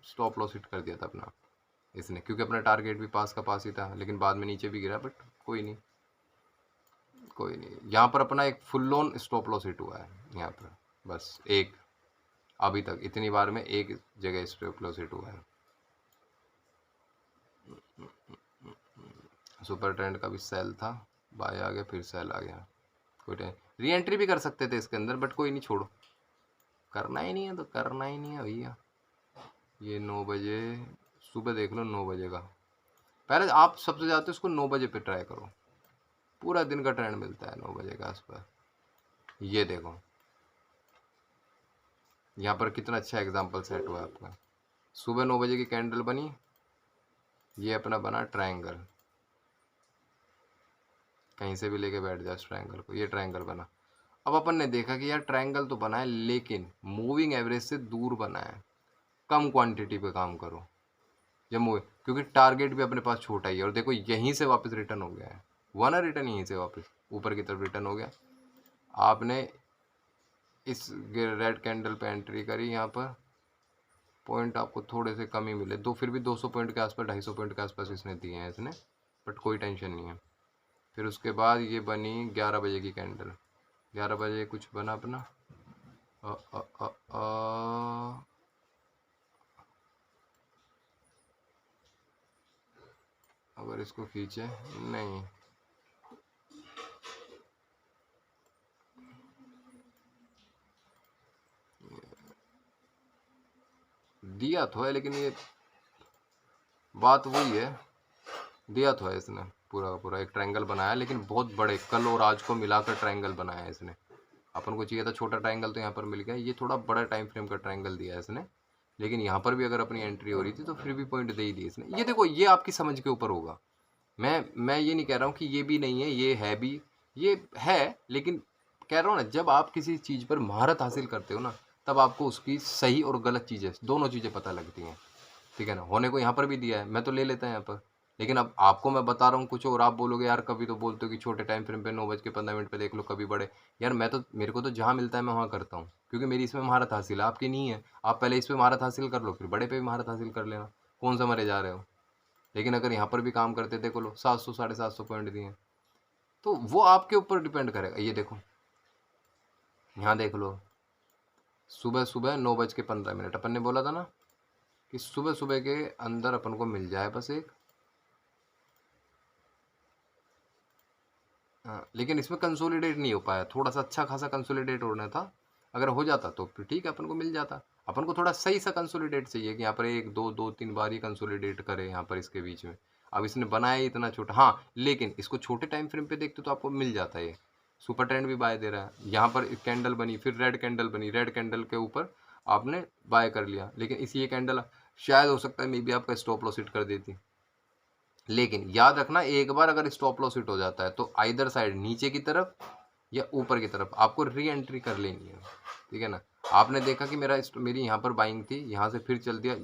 स्टॉप लॉस हिट कर दिया था अपना इसने, क्योंकि अपना टारगेट भी पास का पास ही था, लेकिन बाद में नीचे भी गिरा, बट कोई नहीं, कोई नहीं। यहाँ पर अपना एक full loan stop loss hit हुआ है यहाँ पर, बस एक, अभी तक इतनी बार में एक जगह स्टॉप लॉस हिट हुआ है। सुपर ट्रेंड का भी सेल था, बाय आ गया, फिर सेल आ गया, कोई री एंट्री भी कर सकते थे इसके अंदर, बट कोई नहीं, छोड़ो, करना ही नहीं है तो करना ही नहीं है भैया। ये 9 बजे, सुबह देख लो 9 बजे का, पहले आप सबसे ज़्यादा इसको 9 बजे पे ट्राई करो, पूरा दिन का ट्रेंड मिलता है 9 बजे के आसपास। ये देखो यहाँ पर कितना अच्छा एग्जाम्पल सेट हुआ आपका, सुबह 9 बजे की कैंडल बनी, ये अपना बना ट्रायंगल, कहीं से भी लेके बैठ जाओ इस ट्रायंगल को, ये ट्रायंगल बना। अब अपन ने देखा कि यार ट्रायंगल तो बना है, लेकिन मूविंग एवरेज से दूर बना है, कम क्वांटिटी पे काम करो जब मूव, क्योंकि टारगेट भी अपने पास छोटा ही है। और देखो यहीं से वापस रिटर्न हो गया है, हुआ ना रिटर्न, यहीं से वापस ऊपर की तरफ रिटर्न हो गया, आपने इस रेड कैंडल पे एंट्री करी, यहाँ पर पॉइंट आपको थोड़े से कम ही मिले, दो फिर भी 200 पॉइंट के आसपास, 250 पॉइंट के आसपास इसने दिए हैं इसने, बट कोई टेंशन नहीं है। फिर उसके बाद ये बनी 11 बजे की कैंडल, 11 बजे कुछ बना अपना अ, अ, अ, अ, अगर इसको खींचे नहीं, दिया तो है लेकिन ये बात वही है, दिया तो है इसने पूरा का पूरा एक ट्रायंगल बनाया, लेकिन बहुत बड़े कल और आज को मिलाकर ट्रायंगल बनाया है इसने। अपन को चाहिए था छोटा ट्रायंगल तो यहाँ पर मिल गया, ये थोड़ा बड़ा टाइम फ्रेम का ट्रायंगल दिया है इसने, लेकिन यहाँ पर भी अगर अपनी एंट्री हो रही थी तो फिर भी पॉइंट दे ही दिए इसने। ये देखो, ये आपकी समझ के ऊपर होगा। मैं ये नहीं कह रहा हूँ कि ये भी नहीं है, ये है भी, ये है, लेकिन कह रहा हूँ ना, जब आप किसी चीज़ पर महारत हासिल करते हो ना, तब आपको उसकी सही और गलत चीज़ें, दोनों चीज़ें पता लगती हैं। ठीक है ना, होने को यहाँ पर भी दिया है, मैं तो ले लेता है यहाँ पर, लेकिन अब आपको मैं बता रहा हूँ कुछ और आप बोलोगे यार, कभी तो बोलते हो कि छोटे टाइम फ्रेम पे 9:15 पे देख लो, कभी बड़े। यार मैं तो, मेरे को तो जहाँ मिलता है मैं वहाँ करता हूँ, क्योंकि मेरी इसमें महारत हासिल है, आपकी नहीं है। आप पहले इस पर महारत हासिल कर लो, फिर बड़े पे भी महारत हासिल कर लेना, कौन सा मरे जा रहे हो। लेकिन अगर यहाँ पर भी काम करते, देखो लो 700 750 पॉइंट दिए, तो वो आपके ऊपर डिपेंड करेगा। ये देखो, यहाँ देख लो, सुबह सुबह 9:15 अपन ने बोला था ना कि सुबह सुबह के अंदर अपन को मिल जाए बस एक। हाँ, लेकिन इसमें कंसोलिडेट नहीं हो पाया, थोड़ा सा अच्छा खासा कंसोलिडेट होना था, अगर हो जाता तो फिर ठीक है, अपन को मिल जाता। अपन को थोड़ा सही सा कंसोलिडेट चाहिए कि यहाँ पर एक दो दो तीन बार ही कंसोलिडेट करे यहाँ पर इसके बीच में। अब इसने बनाया ही इतना छोटा, हाँ, लेकिन इसको छोटे टाइम फ्रेम पे देखते तो आपको मिल जाता है। ये सुपर ट्रेंड भी बाय दे रहा है, यहाँ पर कैंडल बनी, फिर रेड कैंडल बनी, रेड कैंडल के ऊपर आपने बाय कर लिया, लेकिन इसी ये कैंडल शायद हो सकता है मे बी आपका स्टॉप लॉस हिट कर देती। लेकिन याद रखना, एक बार अगर स्टॉप लॉस हिट हो जाता है तो आइदर साइड, नीचे की तरफ या ऊपर की तरफ, आपको री एंट्री कर लेनी है। ठीक है ना, आपने देखा कि मेरी यहाँ पर बाइंग थी, यहाँ से फिर चल दिया,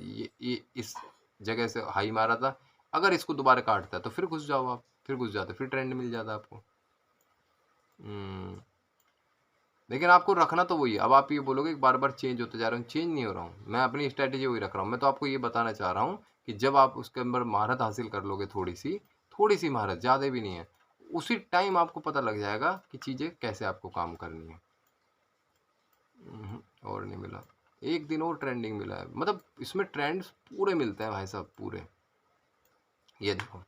ये इस जगह से हाई मारा था, अगर इसको दोबारा काटता है तो फिर घुस जाओ आप, फिर घुस जाते, फिर ट्रेंड मिल जाता आपको। लेकिन आपको रखना तो वही है। अब आप ये बोलोगे कि बार बार चेंज होते जा रहा हूँ, चेंज नहीं हो रहा हूँ, मैं अपनी स्ट्रैटेजी वही रख रहा हूँ। मैं तो आपको ये बताना चाह रहा हूँ कि जब आप उसके अंदर महारत हासिल कर लोगे, थोड़ी सी महारत, ज़्यादा भी नहीं है, उसी टाइम आपको पता लग जाएगा कि चीज़ें कैसे आपको काम करनी है। और नहीं मिला, एक दिन और ट्रेंडिंग मिला है, मतलब इसमें ट्रेंड्स पूरे मिलते हैं भाई साहब, पूरे। ये देखो,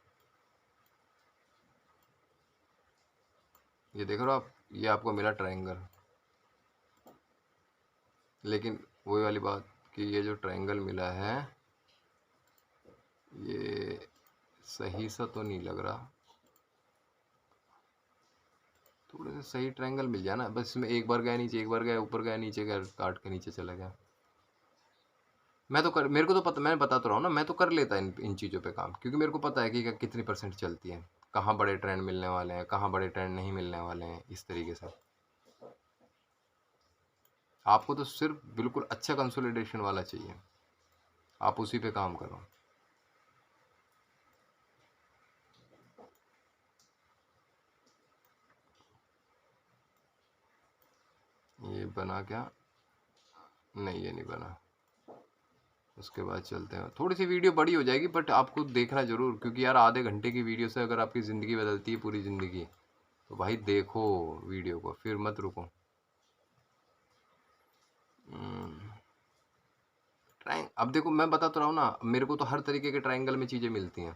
ये देख रहे हो आप, ये आपको मिला ट्रायंगल, लेकिन वही वाली बात कि ये जो ट्रायंगल मिला है, ये सही सा तो नहीं लग रहा, थोड़े से सही ट्रायंगल मिल जाए ना बस। इसमें एक बार गया नीचे, एक बार गया ऊपर, गया नीचे, गया काट के नीचे चला गया। मैं तो कर, मेरे को तो पता, मैं बता तो रहा हूँ ना, मैं तो कर लेता इन चीज़ों पे काम, क्योंकि मेरे को पता है कि कितनी परसेंट चलती है, कहाँ बड़े ट्रेंड मिलने वाले हैं, कहाँ बड़े ट्रेंड नहीं मिलने वाले हैं, इस तरीके से। आपको तो सिर्फ बिल्कुल अच्छा कंसोलिडेशन वाला चाहिए, आप उसी पे काम करो। ये बना क्या? नहीं, ये नहीं बना। उसके बाद चलते हैं, थोड़ी सी वीडियो बड़ी हो जाएगी, बट आपको देखना जरूर, क्योंकि यार आधे घंटे की वीडियो से अगर आपकी ज़िंदगी बदलती है, पूरी ज़िंदगी, तो भाई देखो वीडियो को, फिर मत रुको। अब देखो, मैं बता तो रहा हूँ ना, मेरे को तो हर तरीके के ट्रायंगल में चीज़ें मिलती हैं,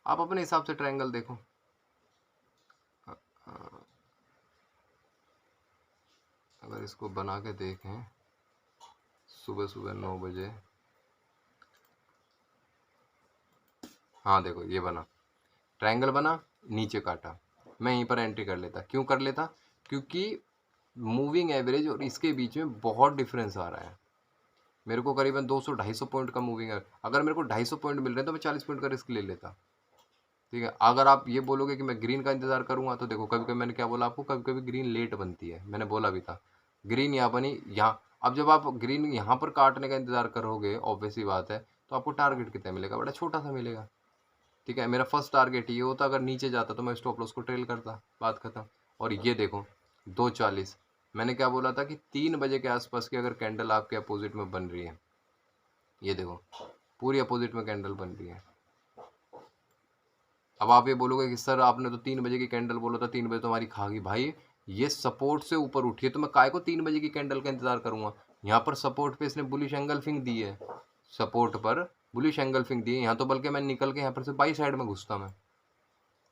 आप अपने हिसाब से ट्रायंगल देखो। अगर इसको बना के देखें सुबह सुबह 9 बजे, हाँ देखो ये बना, ट्रायंगल बना, नीचे काटा, मैं यहीं पर एंट्री कर लेता। क्यों कर लेता? क्योंकि मूविंग एवरेज और इसके बीच में बहुत डिफरेंस आ रहा है। मेरे को करीबन 200-250 पॉइंट का मूविंग है, अगर मेरे को 250 पॉइंट मिल रहे हैं तो मैं 40 पॉइंट का रिस्क ले लेता। ठीक है, अगर आप ये बोलोगे कि मैं ग्रीन का इंतजार करूंगा, तो देखो कभी कभी मैंने क्या बोला आपको, कभी कभी ग्रीन लेट बनती है, मैंने बोला भी था। ग्रीन यहाँ बनी, यहाँ, अब जब आप ग्रीन यहाँ पर काटने का इंतजार करोगे, ऑब्वियस ही बात है, तो आपको टारगेट कितना मिलेगा? बड़ा छोटा सा मिलेगा। ठीक है, मेरा फर्स्ट टारगेट ये होता, अगर नीचे जाता तो मैं स्टॉप लॉस को ट्रेल करता, बात खत्म। और ये देखो 240, मैंने क्या बोला था कि 3 बजे के आसपास की अगर कैंडल आपके अपोजिट में बन रही है, ये देखो पूरी अपोजिट में कैंडल बन रही है। अब आप ये बोलोगे कि सर आपने तो 3 बजे की कैंडल बोला था, 3 बजे तो हमारी खा गई। भाई ये सपोर्ट से ऊपर उठी है तो मैं काय को 3 बजे की कैंडल का इंतजार करूंगा। यहाँ पर सपोर्ट पे इसने बुलिश एंगल फिंग दी है, सपोर्ट पर बुलिश एंगल फिंग दी है। यहाँ तो बल्कि मैं निकल के यहाँ पर से बाई साइड में घुसता मैं,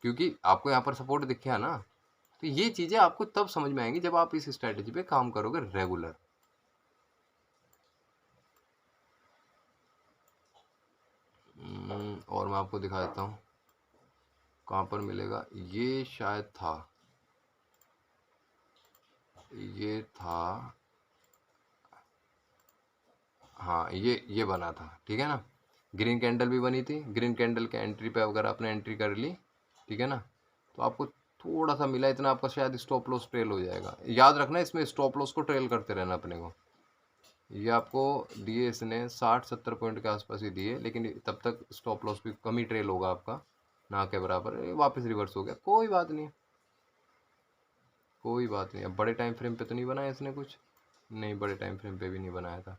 क्योंकि आपको यहाँ पर सपोर्ट दिखे है ना। तो ये चीजें आपको तब समझ में आएंगी जब आप इस स्ट्रेटेजी पे काम करोगे रेगुलर। और मैं आपको दिखा देता हूँ कहाँ पर मिलेगा। ये शायद था, ये था, हाँ ये बना था, ठीक है ना। ग्रीन कैंडल भी बनी थी, ग्रीन कैंडल के एंट्री पे अगर आपने एंट्री कर ली, ठीक है ना, तो आपको थोड़ा सा मिला इतना, आपका शायद स्टॉप लॉस ट्रेल हो जाएगा। याद रखना इसमें स्टॉप लॉस को ट्रेल करते रहना अपने को। ये आपको दिए इसने 60-70 पॉइंट के आसपास ही दिए, लेकिन तब तक स्टॉप लॉस भी कम ही ट्रेल होगा आपका, ना के बराबर। वापस रिवर्स हो गया, कोई बात नहीं, कोई बात नहीं। अब बड़े टाइम फ्रेम पे तो नहीं बनाया इसने कुछ, नहीं बड़े टाइम फ्रेम पे भी नहीं बनाया था।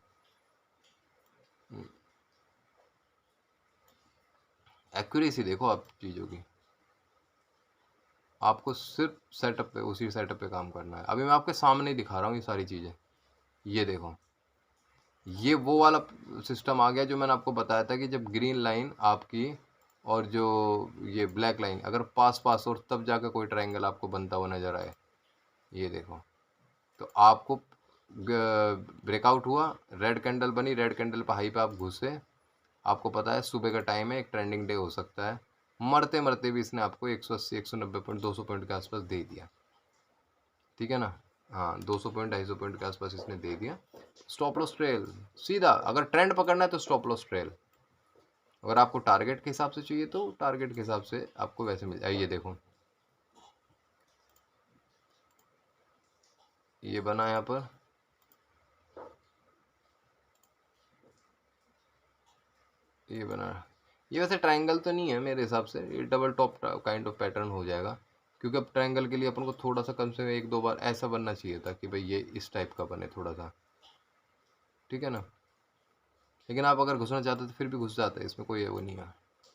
एक्यूरेसी देखो आप चीज़ों की, आपको सिर्फ सेटअप पे, उसी सेटअप पे काम करना है। अभी मैं आपके सामने ही दिखा रहा हूँ ये सारी चीज़ें। ये देखो, ये वो वाला सिस्टम आ गया जो मैंने आपको बताया था कि जब ग्रीन लाइन आपकी और जो ये ब्लैक लाइन अगर पास पास और तब जाकर कोई ट्रायंगल आपको बनता हुआ नजर आए। ये देखो, तो आपको ब्रेकआउट हुआ, रेड कैंडल बनी, रेड कैंडल पर हाई पे आप घुसे, आपको पता है सुबह का टाइम है, एक ट्रेंडिंग डे हो सकता है, मरते मरते भी इसने आपको 180 190 पॉइंट 200 पॉइंट के आसपास दे दिया, ठीक है ना। हाँ 200 पॉइंट 250 पॉइंट के आसपास इसने दे दिया। स्टॉप लॉस ट्रेल सीधा, अगर ट्रेंड पकड़ना है तो स्टॉप लॉस ट्रेल। अगर आपको टारगेट के हिसाब से चाहिए तो टारगेट के हिसाब से आपको वैसे मिल जाए। ये देखो, ये बना यहाँ पर, ये बना, ये वैसे ट्रायंगल तो नहीं है मेरे हिसाब से, ये double top kind of pattern हो जाएगा, क्योंकि अब ट्रायंगल के लिए अपन को थोड़ा सा कम से कम 1-2 बार ऐसा बनना चाहिए था कि भाई ये इस टाइप का बने थोड़ा सा, ठीक है ना। लेकिन आप अगर घुसना चाहते तो फिर भी घुस जाते, इसमें कोई वो नहीं है।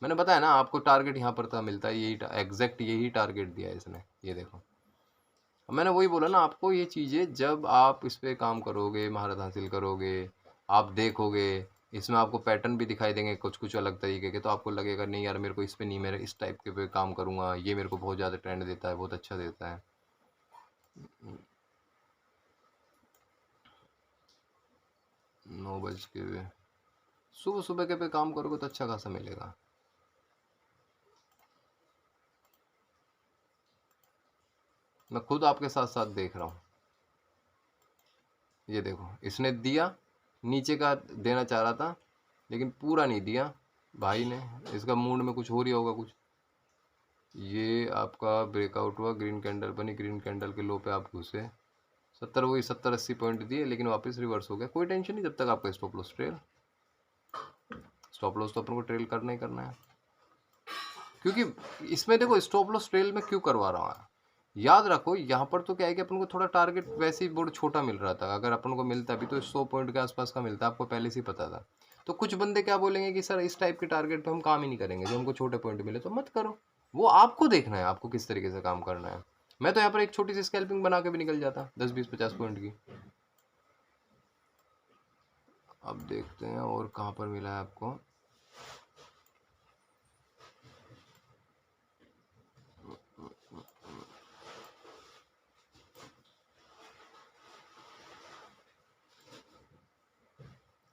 मैंने बताया ना आपको टारगेट यहाँ पर था मिलता है, यही एग्जैक्ट यही टारगेट दिया है इसने। ये देखो, मैंने वही बोला ना आपको, ये चीज़ें जब आप इस पर काम करोगे, महारत हासिल करोगे, आप देखोगे, इसमें आपको पैटर्न भी दिखाई देंगे कुछ कुछ अलग तरीके के, तो आपको लगेगा नहीं यार मेरे को इस पे नहीं, मेरे इस टाइप के पे काम करूँगा, ये मेरे को बहुत ज़्यादा ट्रेंड देता है, बहुत अच्छा देता है। 9 बज के हुए, सुबह सुबह के पे काम करोगे तो अच्छा खासा मिलेगा। मैं खुद आपके साथ साथ देख रहा हूँ। ये देखो, इसने दिया, नीचे का देना चाह रहा था लेकिन पूरा नहीं दिया भाई ने, इसका मूड में कुछ हो रही होगा कुछ। ये आपका ब्रेकआउट हुआ, ग्रीन कैंडल बनी, ग्रीन कैंडल के लो पे आप घुसे, 70 वही 70-80 पॉइंट दिए, लेकिन वापस रिवर्स हो गया। कोई टेंशन नहीं जब तक आपका stop loss trail, stop loss तो अपन को ट्रेल करना ही करना है। क्योंकि इसमें देखो स्टॉप लॉस ट्रेल में क्यों करवा रहा हूँ, याद रखो यहाँ पर तो क्या है कि अपन को थोड़ा टारगेट वैसे ही बहुत छोटा मिल रहा था, अगर अपन को मिलता भी तो 100 पॉइंट के आसपास का मिलता, आपको पहले से ही पता था। तो कुछ बंदे क्या बोलेंगे कि सर इस टाइप के टारगेट पे हम काम ही नहीं करेंगे, जो हमको छोटे पॉइंट मिले तो मत करो। वो आपको देखना है आपको किस तरीके से काम करना है। मैं तो यहाँ पर एक छोटी सी स्कैल्पिंग बना के भी निकल जाता 10-20-50 पॉइंट की। अब देखते हैं और कहाँ पर मिला है आपको।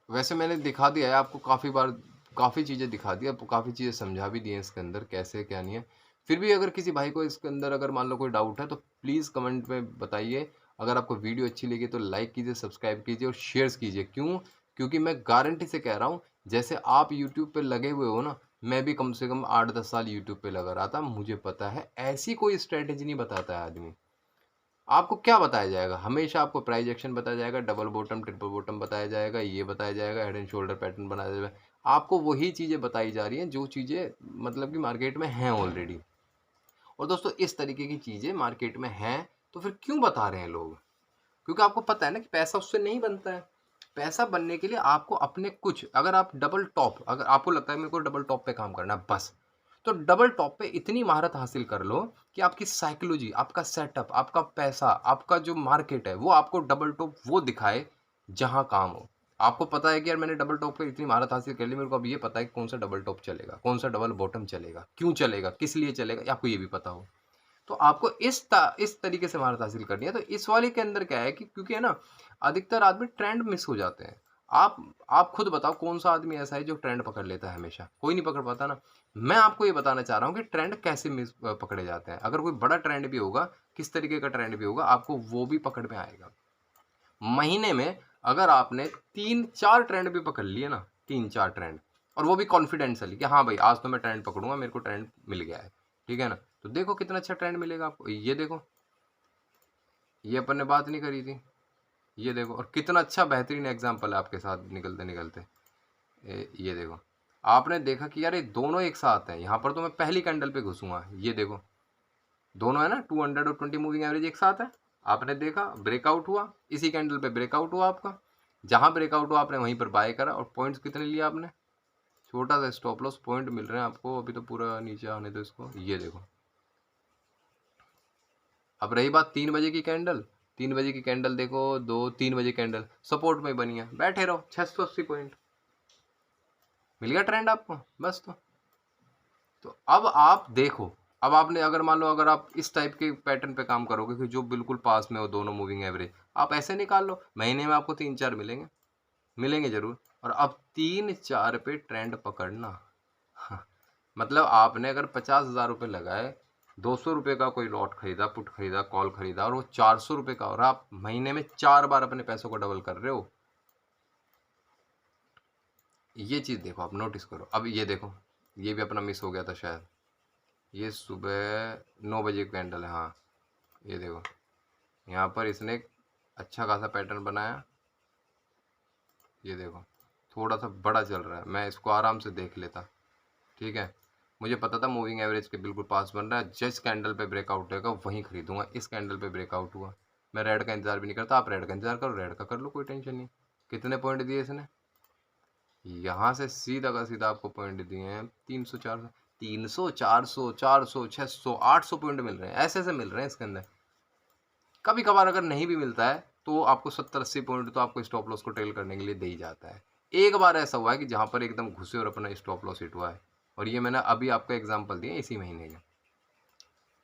वैसे मैंने दिखा दिया है आपको काफ़ी बार, काफ़ी चीज़ें दिखा दी, आपको काफ़ी चीज़ें समझा भी दी हैं इसके अंदर कैसे क्या नहीं है। फिर भी अगर किसी भाई को इसके अंदर अगर मान लो कोई डाउट है तो प्लीज़ कमेंट में बताइए। अगर आपको वीडियो अच्छी लगी तो लाइक कीजिए, सब्सक्राइब कीजिए और शेयर्स कीजिए। क्यों? क्योंकि मैं गारंटी से कह रहा हूँ, जैसे आप यूट्यूब पे लगे हुए हो ना, मैं भी कम से कम 8-10 साल यूट्यूब पे लगा रहा था, मुझे पता है ऐसी कोई स्ट्रैटेजी नहीं बताता है आदमी। आपको क्या बताया जाएगा, हमेशा आपको प्राइस एक्शन बताया जाएगा, डबल बॉटम ट्रिपल बॉटम बताया जाएगा, ये बताया जाएगा, हेड एंड शोल्डर पैटर्न बनाया जाएगा। आपको वही चीज़ें बताई जा रही हैं जो चीज़ें मतलब कि मार्केट में हैं ऑलरेडी। और दोस्तों इस तरीके की चीज़ें मार्केट में हैं तो फिर क्यों बता रहे हैं लोग? क्योंकि आपको पता है ना कि पैसा उससे नहीं बनता है। पैसा बनने के लिए आपको अपने कुछ, अगर आप डबल टॉप, अगर आपको लगता है मेरे को डबल टॉप पे काम करना है बस, तो डबल टॉप पे इतनी महारत हासिल कर लो कि आपकी साइकोलॉजी, आपका सेटअप, आपका पैसा, आपका जो मार्केट है वो आपको डबल टॉप वो दिखाए जहाँ काम हो। आपको पता है कि यार मैंने डबल टॉप पे इतनी महारत हासिल कर ली, मेरे को अब ये पता है कि कौन सा डबल टॉप चलेगा, कौन सा डबल बॉटम चलेगा, क्यों चलेगा, किस लिए चलेगा, ये आपको ये भी पता हो। तो आपको इस तरीके से महारत हासिल करनी है। तो इस वाले के अंदर क्या है कि क्योंकि है ना, अधिकतर आदमी ट्रेंड मिस हो जाते हैं। आप आप खुद बताओ कौन सा आदमी ऐसा है जो ट्रेंड पकड़ लेता है हमेशा? कोई नहीं पकड़ पाता ना। मैं आपको ये बताना चाह रहा हूँ कि ट्रेंड कैसे पकड़े जाते हैं। अगर कोई बड़ा ट्रेंड भी होगा, किस तरीके का ट्रेंड भी होगा, आपको वो भी पकड़ में आएगा। महीने में अगर आपने 3-4 ट्रेंड भी पकड़ लिए ना, 3-4 ट्रेंड, और वो भी कॉन्फिडेंशियली कि हाँ भाई आज तो मैं ट्रेंड पकड़ूंगा, मेरे को ट्रेंड मिल गया है, ठीक है ना? तो देखो कितना अच्छा ट्रेंड मिलेगा आपको। ये देखो, ये अपन ने बात नहीं करी थी, ये देखो, और कितना अच्छा बेहतरीन एग्जाम्पल है आपके साथ निकलते निकलते। ये देखो, आपने देखा कि यार ये दोनों एक साथ हैं। यहाँ पर तो मैं पहली कैंडल पे घुसूंगा, ये देखो दोनों है ना, 200 और 20 मूविंग एवरेज एक साथ है। आपने देखा ब्रेकआउट हुआ, इसी कैंडल पे ब्रेकआउट हुआ आपका, जहां ब्रेकआउट हुआ आपने वहीं पर बाय करा, और पॉइंट्स कितने लिए आपने? छोटा सा स्टॉप लॉस पॉइंट मिल रहे हैं आपको, अभी तो पूरा नीचे आने दो इसको। ये देखो, अब रही बात 3 बजे की कैंडल, 3 बजे की कैंडल देखो, 2-3 बजे कैंडल सपोर्ट में बनी है, बैठे रहो, 680 पॉइंट मिल गया ट्रेंड आपको बस। तो अब आप देखो, अब आपने अगर मान लो अगर आप इस टाइप के पैटर्न पे काम करोगे कि जो बिल्कुल पास में हो दोनों मूविंग एवरेज, आप ऐसे निकाल लो, महीने में आपको 3-4 मिलेंगे, मिलेंगे जरूर। और अब 3-4 पे ट्रेंड पकड़ना मतलब आपने अगर 50,000 रुपये लगाए, 200 रुपये का कोई लॉट खरीदा, पुट खरीदा, कॉल खरीदा, और वो 400 रुपये का, और आप महीने में 4 बार अपने पैसों को डबल कर रहे हो। ये चीज देखो, आप नोटिस करो। अब ये देखो, ये भी अपना मिस हो गया था शायद, ये सुबह 9 बजे कैंडल है, हाँ ये देखो, यहाँ पर इसने एक अच्छा खासा पैटर्न बनाया, ये देखो थोड़ा सा बड़ा चल रहा है, मैं इसको आराम से देख लेता, ठीक है। मुझे पता था मूविंग एवरेज के बिल्कुल पास बन रहा है, जिस कैंडल पे ब्रेकआउट होगा वहीं खरीदूंगा। इस कैंडल पे ब्रेकआउट हुआ, मैं रेड का इंतजार भी नहीं करता। आप रेड का इंतजार करो, रेड का कर लो, कोई टेंशन नहीं। कितने पॉइंट दिए इसने? यहाँ से सीधा का सीधा आपको पॉइंट दिए हैं 300-400, 300, 400, 400, 600, 800 पॉइंट मिल रहे हैं, ऐसे ऐसे मिल रहे हैं इसके अंदर। कभी कभार अगर नहीं भी मिलता है तो आपको 70-80 पॉइंट तो आपको स्टॉप लॉस को ट्रेल करने के लिए दे ही जाता है। एक बार ऐसा हुआ है कि जहां पर एकदम घुसे और अपना स्टॉप लॉस हिट हुआ है, और ये मैंने अभी आपको एग्जांपल दिया इसी महीने का।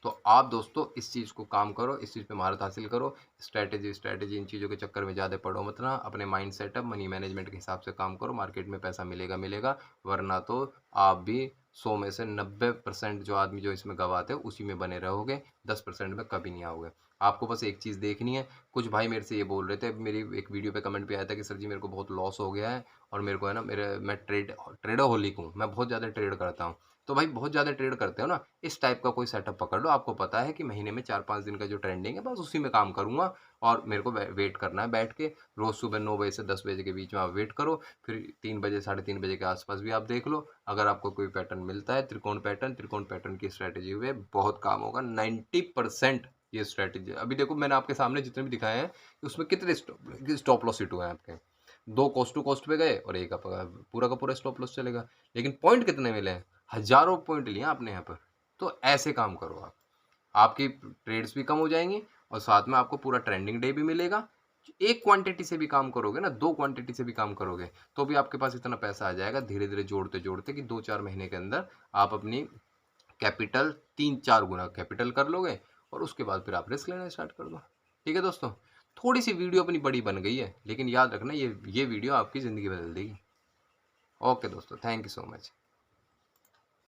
तो आप दोस्तों इस चीज़ को काम करो, इस चीज़ पे महारत हासिल करो। स्ट्रैटेजी इन चीज़ों के चक्कर में ज़्यादा पड़ो मत ना, अपने माइंड सेटअप मनी मैनेजमेंट के हिसाब से काम करो। मार्केट में पैसा मिलेगा मिलेगा, वरना तो आप भी 100 में से 90% जो आदमी जो इसमें गवाते हैं उसी में बने रहोगे, 10% में कभी नहीं आओगे। आपको बस एक चीज़ देखनी है। कुछ भाई मेरे से ये बोल रहे थे, मेरी एक वीडियो पे कमेंट पे आया था कि सर जी मेरे को बहुत लॉस हो गया है, और मेरे को है ना, मैं ट्रेडोहोलिक हूँ, मैं बहुत ज़्यादा ट्रेड करता हूँ। तो भाई बहुत ज़्यादा ट्रेड करते हो ना, इस टाइप का कोई सेटअप पकड़ लो। आपको पता है कि महीने में 4-5 दिन का जो ट्रेंडिंग है बस उसी में काम करूंगा, और मेरे को वेट करना है बैठ के। रोज सुबह 9 बजे से 10 बजे के बीच में आप वेट करो, फिर 3 बजे 3:30 बजे के आसपास भी आप देख लो। अगर आपको कोई पैटर्न मिलता है, त्रिकोण पैटर्न की स्ट्रैटेजी हुए बहुत काम होगा। 90% ये स्ट्रैटेजी अभी देखो, मैंने आपके सामने जितने भी दिखाए हैं उसमें कितने स्टॉप लॉस हिट हुए हैं आपके? 2 कॉस्ट टू कॉस्ट पे गए, और एक आपका पूरा का पूरा स्टॉप लॉस चलेगा। लेकिन पॉइंट कितने मिले हैं? हजारों पॉइंट लिए आपने यहाँ पर। तो ऐसे काम करो आप, आपकी ट्रेड्स भी कम हो जाएंगी, और साथ में आपको पूरा ट्रेंडिंग डे भी मिलेगा। एक क्वांटिटी से भी काम करोगे ना, 2 क्वांटिटी से भी काम करोगे, तो भी आपके पास इतना पैसा आ जाएगा धीरे धीरे जोड़ते जोड़ते कि 2-4 महीने के अंदर आप अपनी कैपिटल 3-4 गुना कैपिटल कर लोगे, और उसके बाद फिर आप रिस्क लेना स्टार्ट कर दो। ठीक है दोस्तों, थोड़ी सी वीडियो अपनी बड़ी बन गई है, लेकिन याद रखना ये वीडियो आपकी ज़िंदगी बदल देगी। ओके दोस्तों, थैंक यू सो मच।